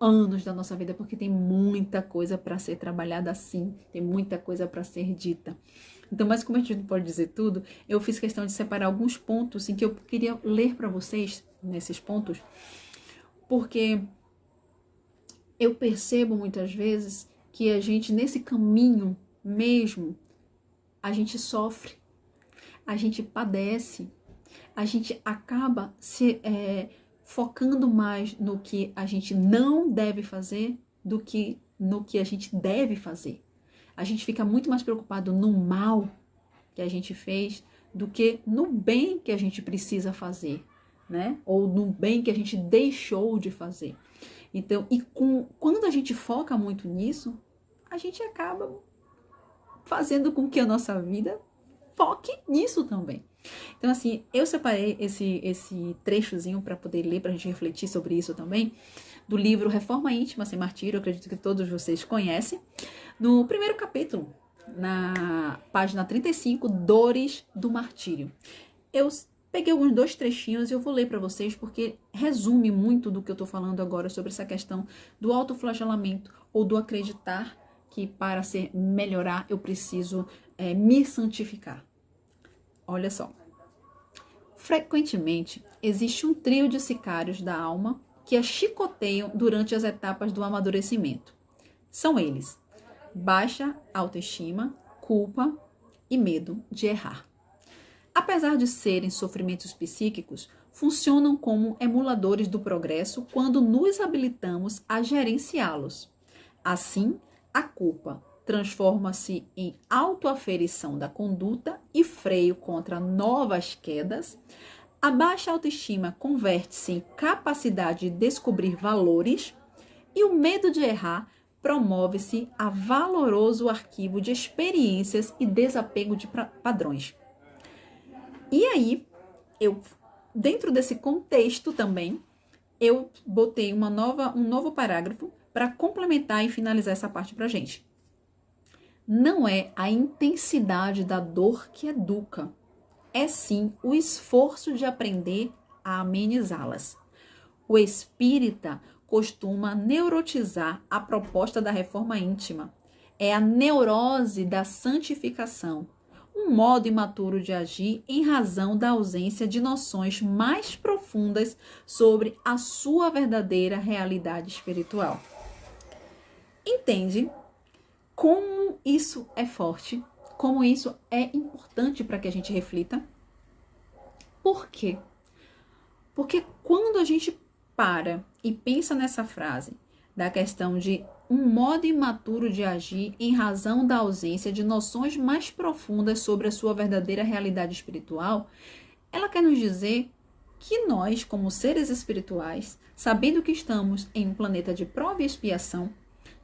S2: anos da nossa vida, porque tem muita coisa para ser trabalhada assim, tem muita coisa para ser dita. Então, mas como a gente não pode dizer tudo, eu fiz questão de separar alguns pontos em que eu queria ler para vocês, nesses pontos, porque eu percebo muitas vezes que a gente, nesse caminho mesmo, a gente sofre, a gente padece, a gente acaba se focando mais no que a gente não deve fazer do que no que a gente deve fazer. A gente fica muito mais preocupado no mal que a gente fez do que no bem que a gente precisa fazer, né? Ou no bem que a gente deixou de fazer. Então, quando a gente foca muito nisso, a gente acaba fazendo com que a nossa vida foque nisso também. Então, assim, eu separei esse trechozinho para poder ler, para a gente refletir sobre isso também, do livro Reforma Íntima Sem Martírio, eu acredito que todos vocês conhecem, no primeiro capítulo, na página 35, Dores do Martírio. Eu peguei alguns 2 trechinhos e eu vou ler para vocês, porque resume muito do que eu estou falando agora sobre essa questão do autoflagelamento ou do acreditar que para melhorar eu preciso me santificar. Olha só. Frequentemente, existe um trio de sicários da alma que a chicoteiam durante as etapas do amadurecimento. São eles: baixa autoestima, culpa e medo de errar. Apesar de serem sofrimentos psíquicos, funcionam como emuladores do progresso quando nos habilitamos a gerenciá-los. Assim, a culpa transforma-se em autoaferição da conduta e freio contra novas quedas. A baixa autoestima converte-se em capacidade de descobrir valores e o medo de errar promove-se a valoroso arquivo de experiências e desapego de padrões. E aí, dentro desse contexto também, eu botei um novo parágrafo para complementar e finalizar essa parte para a gente. Não é a intensidade da dor que educa, é sim o esforço de aprender a amenizá-las. O espírita costuma neurotizar a proposta da reforma íntima. É a neurose da santificação, um modo imaturo de agir em razão da ausência de noções mais profundas sobre a sua verdadeira realidade espiritual. Entende como isso é forte, como isso é importante para que a gente reflita? Por quê? Porque quando a gente para e pensa nessa frase da questão de um modo imaturo de agir em razão da ausência de noções mais profundas sobre a sua verdadeira realidade espiritual, ela quer nos dizer que nós, como seres espirituais, sabendo que estamos em um planeta de prova e expiação,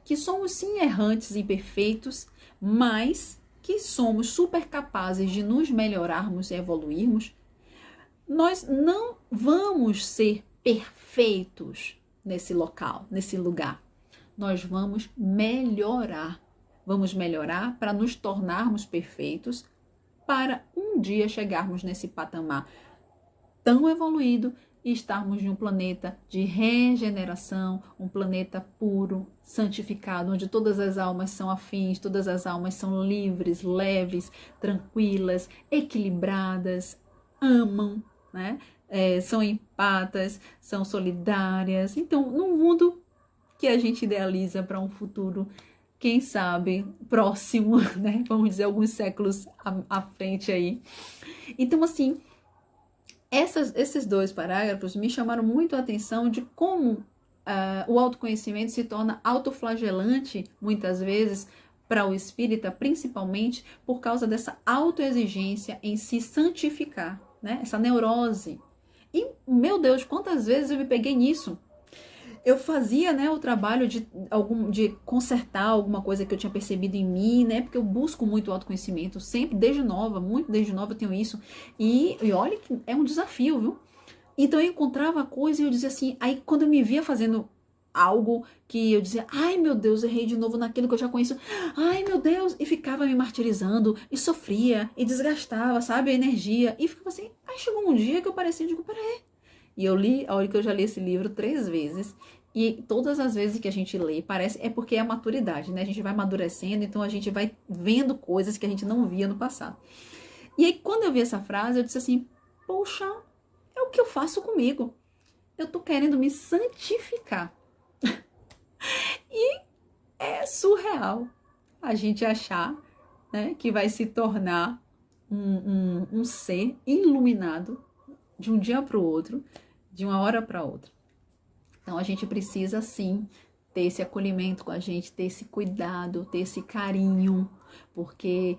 S2: que somos sim errantes e imperfeitos, mas que somos super capazes de nos melhorarmos e evoluirmos, nós não vamos ser perfeitos nesse local, nesse lugar. Nós vamos melhorar. Vamos melhorar para nos tornarmos perfeitos, para um dia chegarmos nesse patamar tão evoluído e estarmos em um planeta de regeneração, um planeta puro, santificado, onde todas as almas são afins, todas as almas são livres, leves, tranquilas, equilibradas, amam, né? São empatas, são solidárias. Então, num mundo que a gente idealiza para um futuro, quem sabe, próximo, né? Vamos dizer, alguns séculos à frente aí. Então, assim, esses 2 parágrafos me chamaram muito a atenção de como o autoconhecimento se torna autoflagelante, muitas vezes, para o espírita, principalmente por causa dessa autoexigência em se santificar, né? Essa neurose. E, meu Deus, quantas vezes eu me peguei nisso? Eu fazia, né, o trabalho de consertar alguma coisa que eu tinha percebido em mim, né, porque eu busco muito autoconhecimento, sempre, muito desde nova eu tenho isso, e olha que é um desafio, viu? Então eu encontrava coisa e eu dizia assim, aí quando eu me via fazendo algo que eu dizia, ai meu Deus, errei de novo naquilo que eu já conheço, ai meu Deus, e ficava me martirizando, e sofria, e desgastava, sabe, a energia, e ficava assim, aí chegou um dia que eu parecia, eu digo, peraí, e eu li, a hora que eu já li esse livro 3 vezes, e todas as vezes que a gente lê, é porque é a maturidade, né? A gente vai amadurecendo, então a gente vai vendo coisas que a gente não via no passado. E aí, quando eu vi essa frase, eu disse assim, poxa, é o que eu faço comigo. Eu tô querendo me santificar. E é surreal a gente achar, né, que vai se tornar um ser iluminado de um dia para o outro, de uma hora para outra. Então, a gente precisa, sim, ter esse acolhimento com a gente, ter esse cuidado, ter esse carinho, porque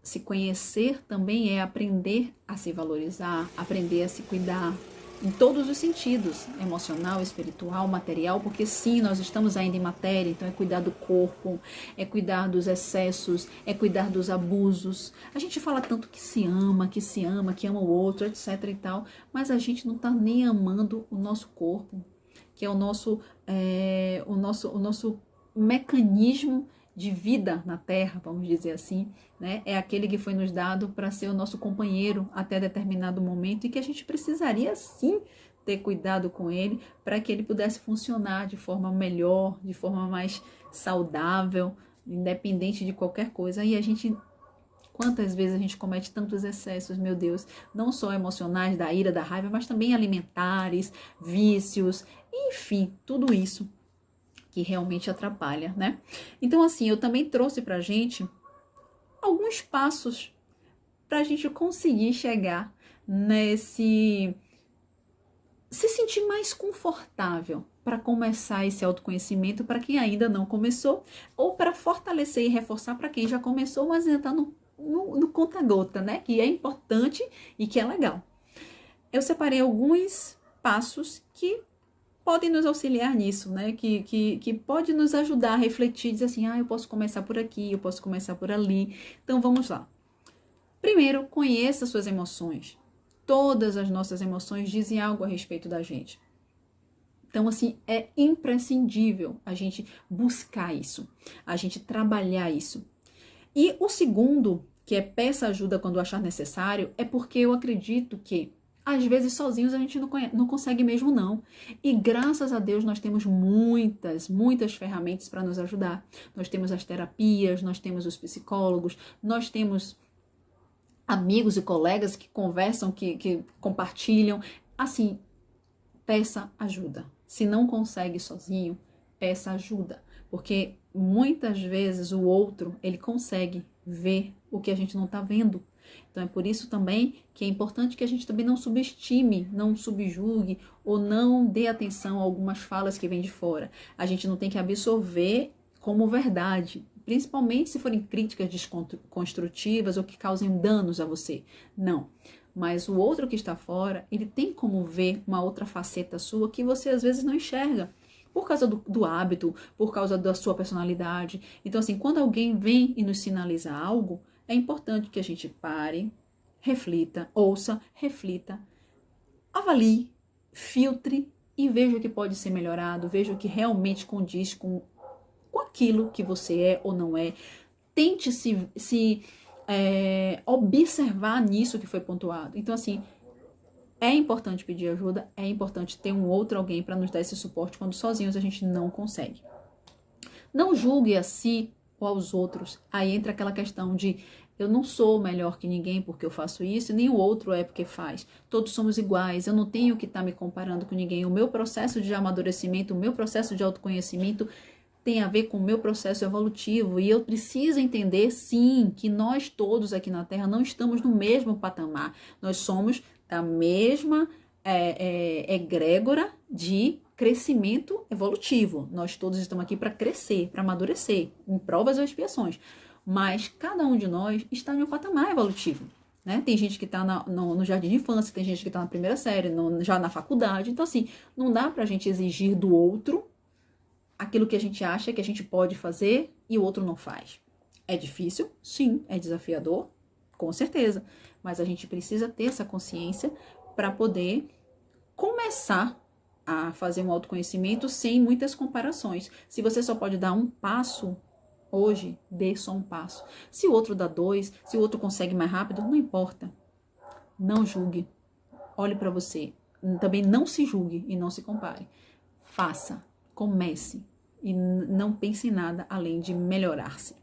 S2: se conhecer também é aprender a se valorizar, aprender a se cuidar, em todos os sentidos, emocional, espiritual, material, porque sim, nós estamos ainda em matéria, então é cuidar do corpo, é cuidar dos excessos, é cuidar dos abusos. A gente fala tanto que se ama, que ama o outro, etc e tal, mas a gente não está nem amando o nosso corpo, que é o nosso mecanismo de vida na Terra, vamos dizer assim, né? É aquele que foi nos dado para ser o nosso companheiro até determinado momento e que a gente precisaria sim ter cuidado com ele para que ele pudesse funcionar de forma melhor, de forma mais saudável, independente de qualquer coisa. E a gente, quantas vezes a gente comete tantos excessos, meu Deus, não só emocionais, da ira, da raiva, mas também alimentares, vícios, enfim, tudo isso que realmente atrapalha, né? Então, assim, eu também trouxe pra gente alguns passos pra gente conseguir chegar nesse... se sentir mais confortável para começar esse autoconhecimento para quem ainda não começou, ou para fortalecer e reforçar para quem já começou, mas ainda está no conta-gota, né? Que é importante e que é legal. Eu separei alguns passos que podem nos auxiliar nisso, né? Que pode nos ajudar a refletir, dizer assim, eu posso começar por aqui, eu posso começar por ali. Então, vamos lá. Primeiro, conheça suas emoções. Todas as nossas emoções dizem algo a respeito da gente. Então, assim, é imprescindível a gente buscar isso, a gente trabalhar isso. E o segundo, que é peça ajuda quando achar necessário, é porque eu acredito que às vezes sozinhos a gente não consegue mesmo não. E graças a Deus nós temos muitas ferramentas para nos ajudar. Nós temos as terapias, nós temos os psicólogos, nós temos amigos e colegas que conversam, que compartilham. Assim, peça ajuda. Se não consegue sozinho, peça ajuda. Porque muitas vezes o outro, ele consegue ver o que a gente não está vendo. Então é por isso também que é importante que a gente também não subestime, não subjugue ou não dê atenção a algumas falas que vêm de fora. A gente não tem que absorver como verdade, principalmente se forem críticas desconstrutivas ou que causem danos a você. Não. Mas o outro que está fora, ele tem como ver uma outra faceta sua que você às vezes não enxerga. Por causa do hábito, por causa da sua personalidade. Então assim, quando alguém vem e nos sinaliza algo, é importante que a gente pare, reflita, ouça, reflita, avalie, filtre e veja o que pode ser melhorado, veja o que realmente condiz com aquilo que você é ou não é. Tente se observar nisso que foi pontuado. Então, assim, é importante pedir ajuda, é importante ter um outro alguém para nos dar esse suporte quando sozinhos a gente não consegue. Não julgue a si ou aos outros. Aí entra aquela questão de eu não sou melhor que ninguém porque eu faço isso, e nem o outro é porque faz. Todos somos iguais, eu não tenho que estar me comparando com ninguém. O meu processo de amadurecimento, o meu processo de autoconhecimento tem a ver com o meu processo evolutivo, e eu preciso entender, sim, que nós todos aqui na Terra não estamos no mesmo patamar. Nós somos da mesma egrégora de crescimento evolutivo. Nós todos estamos aqui para crescer, para amadurecer, em provas ou expiações. Mas cada um de nós está em um patamar evolutivo. Né? Tem gente que está no jardim de infância, tem gente que está na primeira série, já na faculdade. Então, assim, não dá para a gente exigir do outro aquilo que a gente acha que a gente pode fazer e o outro não faz. É difícil? Sim. É desafiador? Com certeza. Mas a gente precisa ter essa consciência para poder começar a fazer um autoconhecimento sem muitas comparações. Se você só pode dar um passo hoje, dê só um passo. Se o outro dá 2, se o outro consegue mais rápido, não importa. Não julgue. Olhe para você. Também não se julgue e não se compare. Faça. Comece e não pense em nada além de melhorar-se.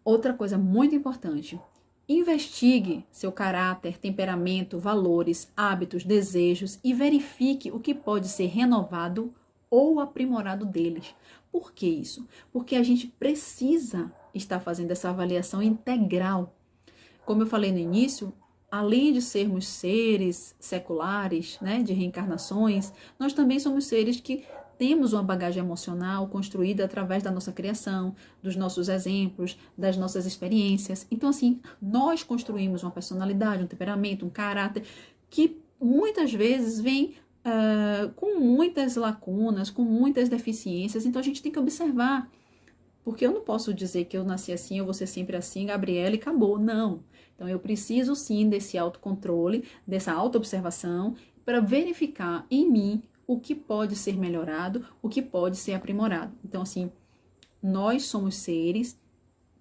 S2: Outra coisa muito importante, investigue seu caráter, temperamento, valores, hábitos, desejos e verifique o que pode ser renovado ou aprimorado deles. Por que isso? Porque a gente precisa estar fazendo essa avaliação integral. Como eu falei no início, além de sermos seres seculares, né, de reencarnações, nós também somos seres que temos uma bagagem emocional construída através da nossa criação, dos nossos exemplos, das nossas experiências. Então, assim, nós construímos uma personalidade, um temperamento, um caráter que muitas vezes vem com muitas lacunas, com muitas deficiências. Então, a gente tem que observar. Porque eu não posso dizer que eu nasci assim, eu vou ser sempre assim, Gabriela, e acabou. Não. Então, eu preciso sim desse autocontrole, dessa autoobservação, para verificar em mim o que pode ser melhorado, o que pode ser aprimorado. Então, assim, nós somos seres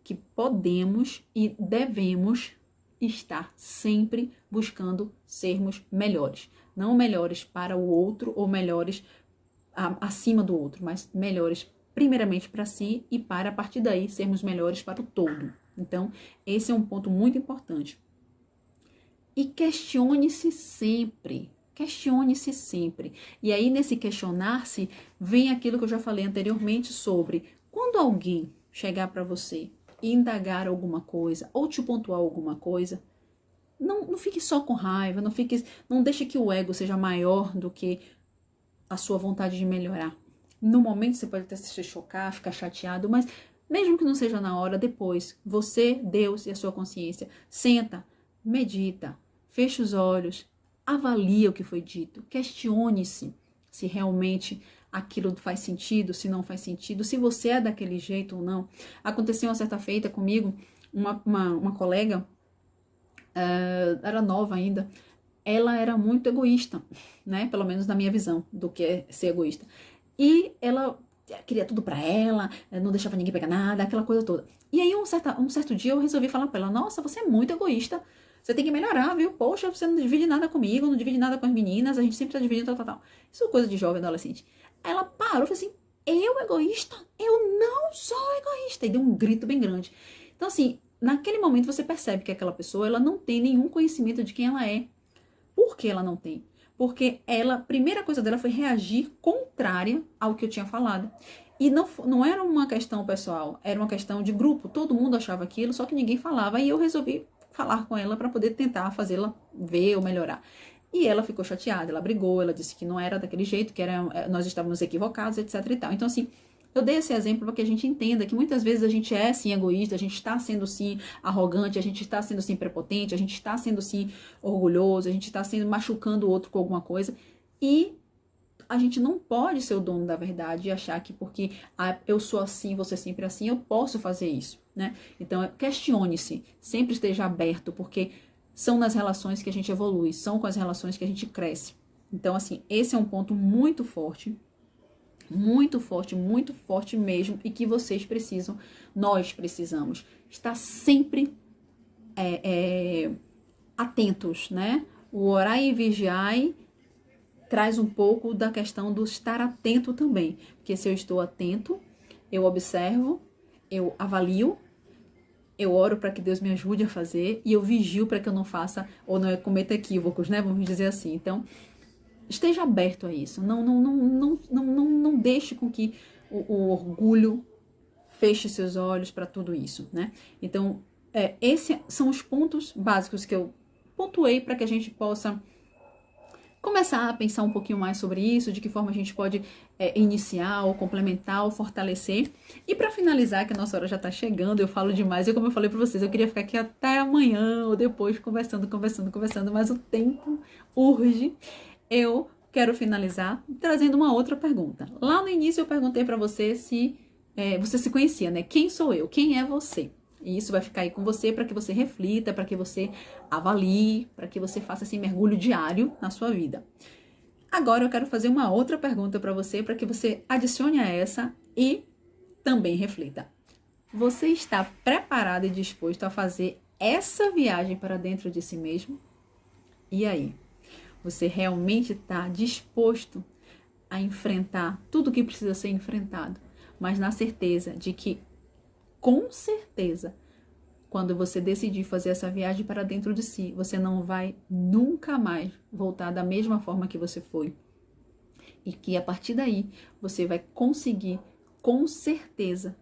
S2: que podemos e devemos estar sempre buscando sermos melhores. Não melhores para o outro ou melhores acima do outro, mas melhores primeiramente para si e para, a partir daí, sermos melhores para o todo. Então, esse é um ponto muito importante. E questione-se sempre. Questione-se sempre. E aí, nesse questionar-se, vem aquilo que eu já falei anteriormente sobre quando alguém chegar para você e indagar alguma coisa ou te pontuar alguma coisa, não fique só com raiva, não deixe que o ego seja maior do que a sua vontade de melhorar. No momento você pode até se chocar, ficar chateado, mas mesmo que não seja na hora, depois, você, Deus e a sua consciência, senta, medita, fecha os olhos, avalia o que foi dito, questione-se se realmente aquilo faz sentido, se não faz sentido, se você é daquele jeito ou não. Aconteceu uma certa feita comigo, uma colega, era nova ainda, ela era muito egoísta, né? Pelo menos na minha visão do que é ser egoísta. E ela queria tudo pra ela, não deixava ninguém pegar nada, aquela coisa toda. E aí um certo dia eu resolvi falar pra ela, nossa, você é muito egoísta, você tem que melhorar, viu? Poxa, você não divide nada comigo, não divide nada com as meninas, a gente sempre tá dividindo, tal. Isso é coisa de jovem adolescente. Aí ela parou e falou assim, eu egoísta? Eu não sou egoísta. E deu um grito bem grande. Então assim, naquele momento você percebe que aquela pessoa, ela não tem nenhum conhecimento de quem ela é. Por que ela não tem? Porque ela, a primeira coisa dela foi reagir contrária ao que eu tinha falado. E não era uma questão pessoal, era uma questão de grupo. Todo mundo achava aquilo, só que ninguém falava. E eu resolvi falar com ela para poder tentar fazê-la ver ou melhorar. E ela ficou chateada, ela brigou, ela disse que não era daquele jeito, que nós estávamos equivocados, etc e tal. Então, assim, eu dei esse exemplo para que a gente entenda que muitas vezes a gente é sim egoísta, a gente está sendo sim arrogante, a gente está sendo sim prepotente, a gente está sendo sim orgulhoso, a gente está sendo machucando o outro com alguma coisa. E a gente não pode ser o dono da verdade e achar que porque eu sou assim, você sempre assim, eu posso fazer isso, né? Então, questione-se, sempre esteja aberto, porque são nas relações que a gente evolui, são com as relações que a gente cresce. Então, assim, esse é um ponto muito forte mesmo, e que vocês precisam, nós precisamos estar sempre atentos, né? O orar e vigiar traz um pouco da questão do estar atento também, porque se eu estou atento, eu observo, eu avalio, eu oro para que Deus me ajude a fazer e eu vigio para que eu não faça ou não cometa equívocos, né? Vamos dizer assim. Então, esteja aberto a isso. Não deixe com que o orgulho feche seus olhos para tudo isso, né? Então, esses são os pontos básicos que eu pontuei para que a gente possa começar a pensar um pouquinho mais sobre isso, de que forma a gente pode iniciar, ou complementar, ou fortalecer. E para finalizar, que a nossa hora já está chegando, eu falo demais, e como eu falei para vocês, eu queria ficar aqui até amanhã, ou depois, conversando, mas o tempo urge. Eu quero finalizar trazendo uma outra pergunta. Lá no início eu perguntei para você se você se conhecia, né? Quem sou eu? Quem é você? E isso vai ficar aí com você para que você reflita, para que você avalie, para que você faça esse mergulho diário na sua vida. Agora eu quero fazer uma outra pergunta para você, para que você adicione a essa e também reflita. Você está preparado e disposto a fazer essa viagem para dentro de si mesmo? E aí? Você realmente está disposto a enfrentar tudo o que precisa ser enfrentado, mas na certeza de que, com certeza, quando você decidir fazer essa viagem para dentro de si, você não vai nunca mais voltar da mesma forma que você foi. E que a partir daí, você vai conseguir, com certeza,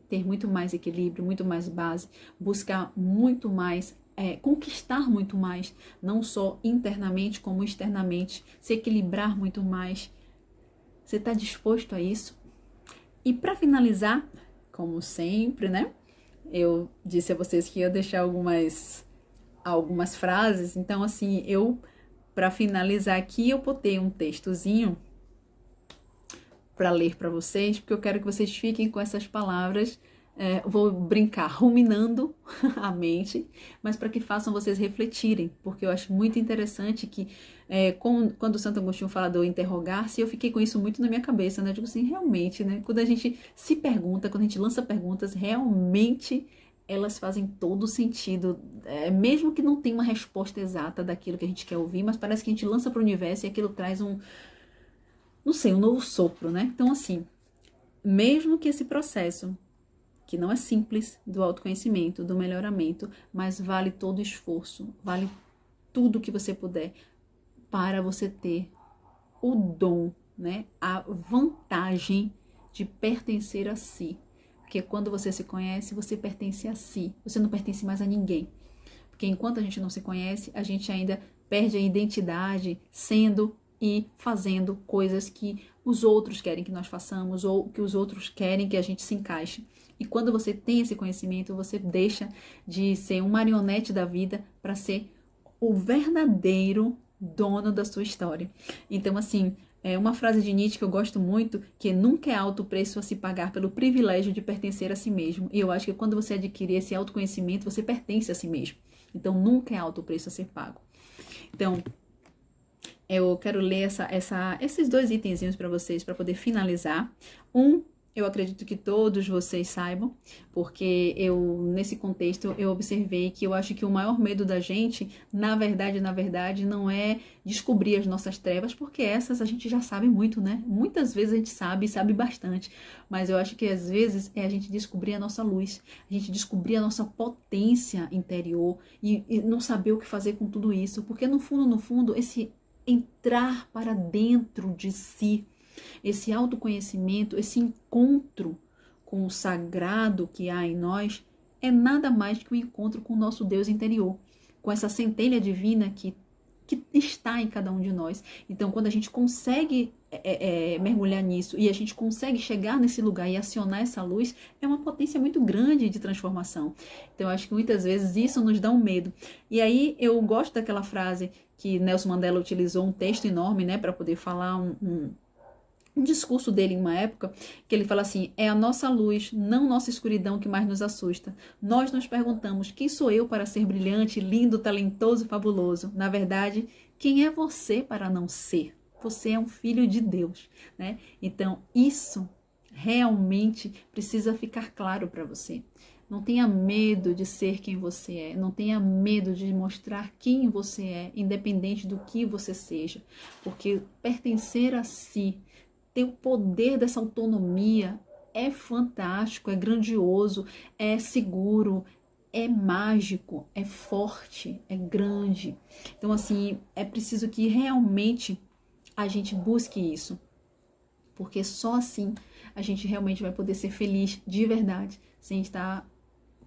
S2: ter muito mais equilíbrio, muito mais base, buscar muito mais, conquistar muito mais, não só internamente como externamente, se equilibrar muito mais, Você está disposto a isso? E para finalizar, como sempre, né? Eu disse a vocês que ia deixar algumas frases. Então, assim, para finalizar aqui, eu botei um textozinho para ler para vocês, porque eu quero que vocês fiquem com essas palavras. Vou brincar, ruminando a mente, mas para que façam vocês refletirem, porque eu acho muito interessante que quando o Santo Agostinho fala do interrogar-se, eu fiquei com isso muito na minha cabeça, né? Eu digo assim, realmente, né? Quando a gente se pergunta, quando a gente lança perguntas, realmente elas fazem todo sentido, mesmo que não tenha uma resposta exata daquilo que a gente quer ouvir, mas parece que a gente lança para o universo e aquilo traz não sei, um novo sopro, né? Então, assim, mesmo que esse processo, que não é simples, do autoconhecimento, do melhoramento, mas vale todo o esforço, vale tudo que você puder para você ter o dom, né? A vantagem de pertencer a si. Porque quando você se conhece, você pertence a si. Você não pertence mais a ninguém. Porque enquanto a gente não se conhece, a gente ainda perde a identidade sendo e fazendo coisas que os outros querem que nós façamos ou que os outros querem que a gente se encaixe. E quando você tem esse conhecimento, você deixa de ser um marionete da vida para ser o verdadeiro dono da sua história. Então, assim, é uma frase de Nietzsche que eu gosto muito, que nunca é alto o preço a se pagar pelo privilégio de pertencer a si mesmo. E eu acho que quando você adquirir esse autoconhecimento, você pertence a si mesmo. Então, nunca é alto o preço a ser pago. Então, eu quero ler esses 2 itenzinhos para vocês, para poder finalizar. Eu acredito que todos vocês saibam, porque nesse contexto, eu observei que eu acho que o maior medo da gente, na verdade, não é descobrir as nossas trevas, porque essas a gente já sabe muito, né? Muitas vezes a gente sabe bastante, mas eu acho que às vezes é a gente descobrir a nossa luz, a gente descobrir a nossa potência interior e não saber o que fazer com tudo isso, porque no fundo, esse entrar para dentro de si, esse autoconhecimento, esse encontro com o sagrado que há em nós, é nada mais que um encontro com o nosso Deus interior, com essa centelha divina que está em cada um de nós. Então, quando a gente consegue mergulhar nisso e a gente consegue chegar nesse lugar e acionar essa luz, é uma potência muito grande de transformação. Então, eu acho que muitas vezes isso nos dá um medo. E aí, eu gosto daquela frase que Nelson Mandela utilizou, um texto enorme, né, para poder falar um discurso dele em uma época, que ele fala assim, é a nossa luz, não nossa escuridão que mais nos assusta. Nós nos perguntamos, quem sou eu para ser brilhante, lindo, talentoso e fabuloso? Na verdade, quem é você para não ser? Você é um filho de Deus, né? Então, isso realmente precisa ficar claro para você. Não tenha medo de ser quem você é, não tenha medo de mostrar quem você é, independente do que você seja, porque pertencer a si, ter o poder dessa autonomia é fantástico, é grandioso, é seguro, é mágico, é forte, é grande. Então, assim, é preciso que realmente a gente busque isso, porque só assim a gente realmente vai poder ser feliz de verdade, sem estar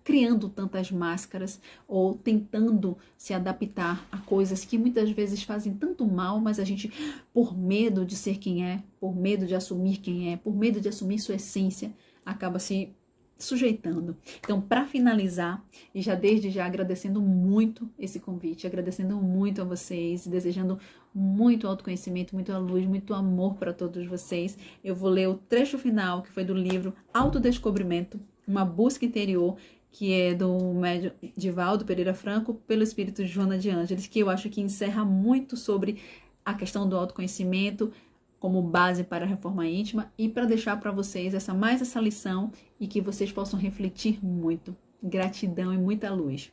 S2: criando tantas máscaras ou tentando se adaptar a coisas que muitas vezes fazem tanto mal, mas a gente, por medo de ser quem é, por medo de assumir quem é, por medo de assumir sua essência, acaba se sujeitando. Então, para finalizar, e já desde já agradecendo muito esse convite, agradecendo muito a vocês, desejando muito autoconhecimento, muito luz, muito amor para todos vocês, eu vou ler o trecho final, que foi do livro Autodescobrimento, uma busca interior, que é do médium Divaldo Pereira Franco, pelo espírito de Joana de Ângeles, que eu acho que encerra muito sobre a questão do autoconhecimento como base para a reforma íntima e para deixar para vocês essa lição e que vocês possam refletir muito. Gratidão e muita luz.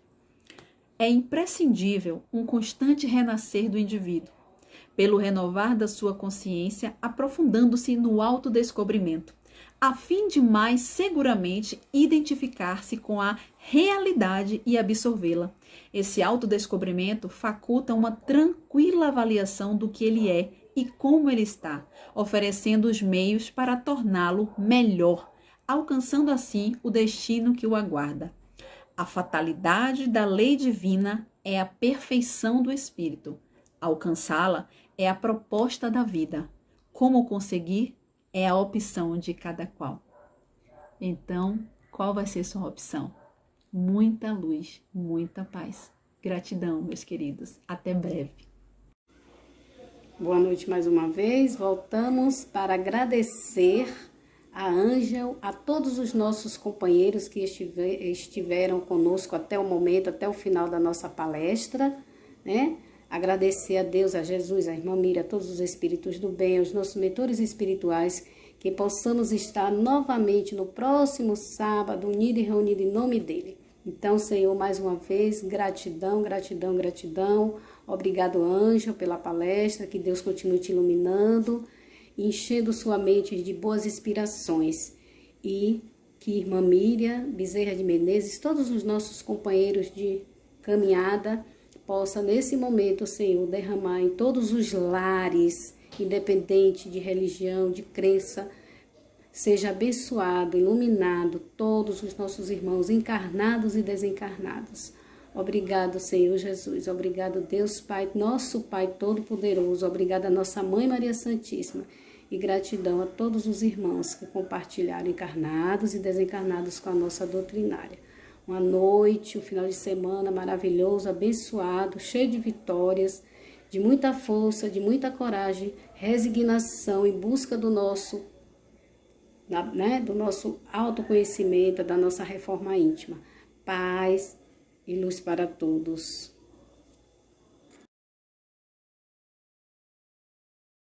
S2: É imprescindível um constante renascer do indivíduo, pelo renovar da sua consciência, aprofundando-se no autodescobrimento, a fim de mais seguramente identificar-se com a realidade e absorvê-la. Esse autodescobrimento faculta uma tranquila avaliação do que ele é e como ele está, oferecendo os meios para torná-lo melhor, alcançando assim o destino que o aguarda. A fatalidade da lei divina é a perfeição do espírito. Alcançá-la é a proposta da vida. Como conseguir é a opção de cada qual. Então, qual vai ser sua opção? Muita luz, muita paz. Gratidão, meus queridos. Até breve.
S1: Boa noite mais uma vez. Voltamos para agradecer a Ângel, a todos os nossos companheiros que estiveram conosco até o momento, até o final da nossa palestra, né? Agradecer a Deus, a Jesus, a irmã Mira, a todos os espíritos do bem, aos nossos mentores espirituais, que possamos estar novamente no próximo sábado, unido e reunido em nome dele. Então, Senhor, mais uma vez, gratidão, gratidão, gratidão. Obrigado, Ângel, pela palestra, que Deus continue te iluminando, enchendo sua mente de boas inspirações. E que irmã Miriam Bezerra de Menezes, todos os nossos companheiros de caminhada, possa nesse momento, Senhor, derramar em todos os lares, independente de religião, de crença, seja abençoado, iluminado todos os nossos irmãos encarnados e desencarnados. Obrigado, Senhor Jesus. Obrigado, Deus Pai, nosso Pai Todo-Poderoso. Obrigado a nossa Mãe Maria Santíssima. E gratidão a todos os irmãos que compartilharam encarnados e desencarnados com a nossa doutrinária. Uma noite, um final de semana maravilhoso, abençoado, cheio de vitórias, de muita força, de muita coragem, resignação em busca do nosso autoconhecimento, da nossa reforma íntima. Paz e luz para todos.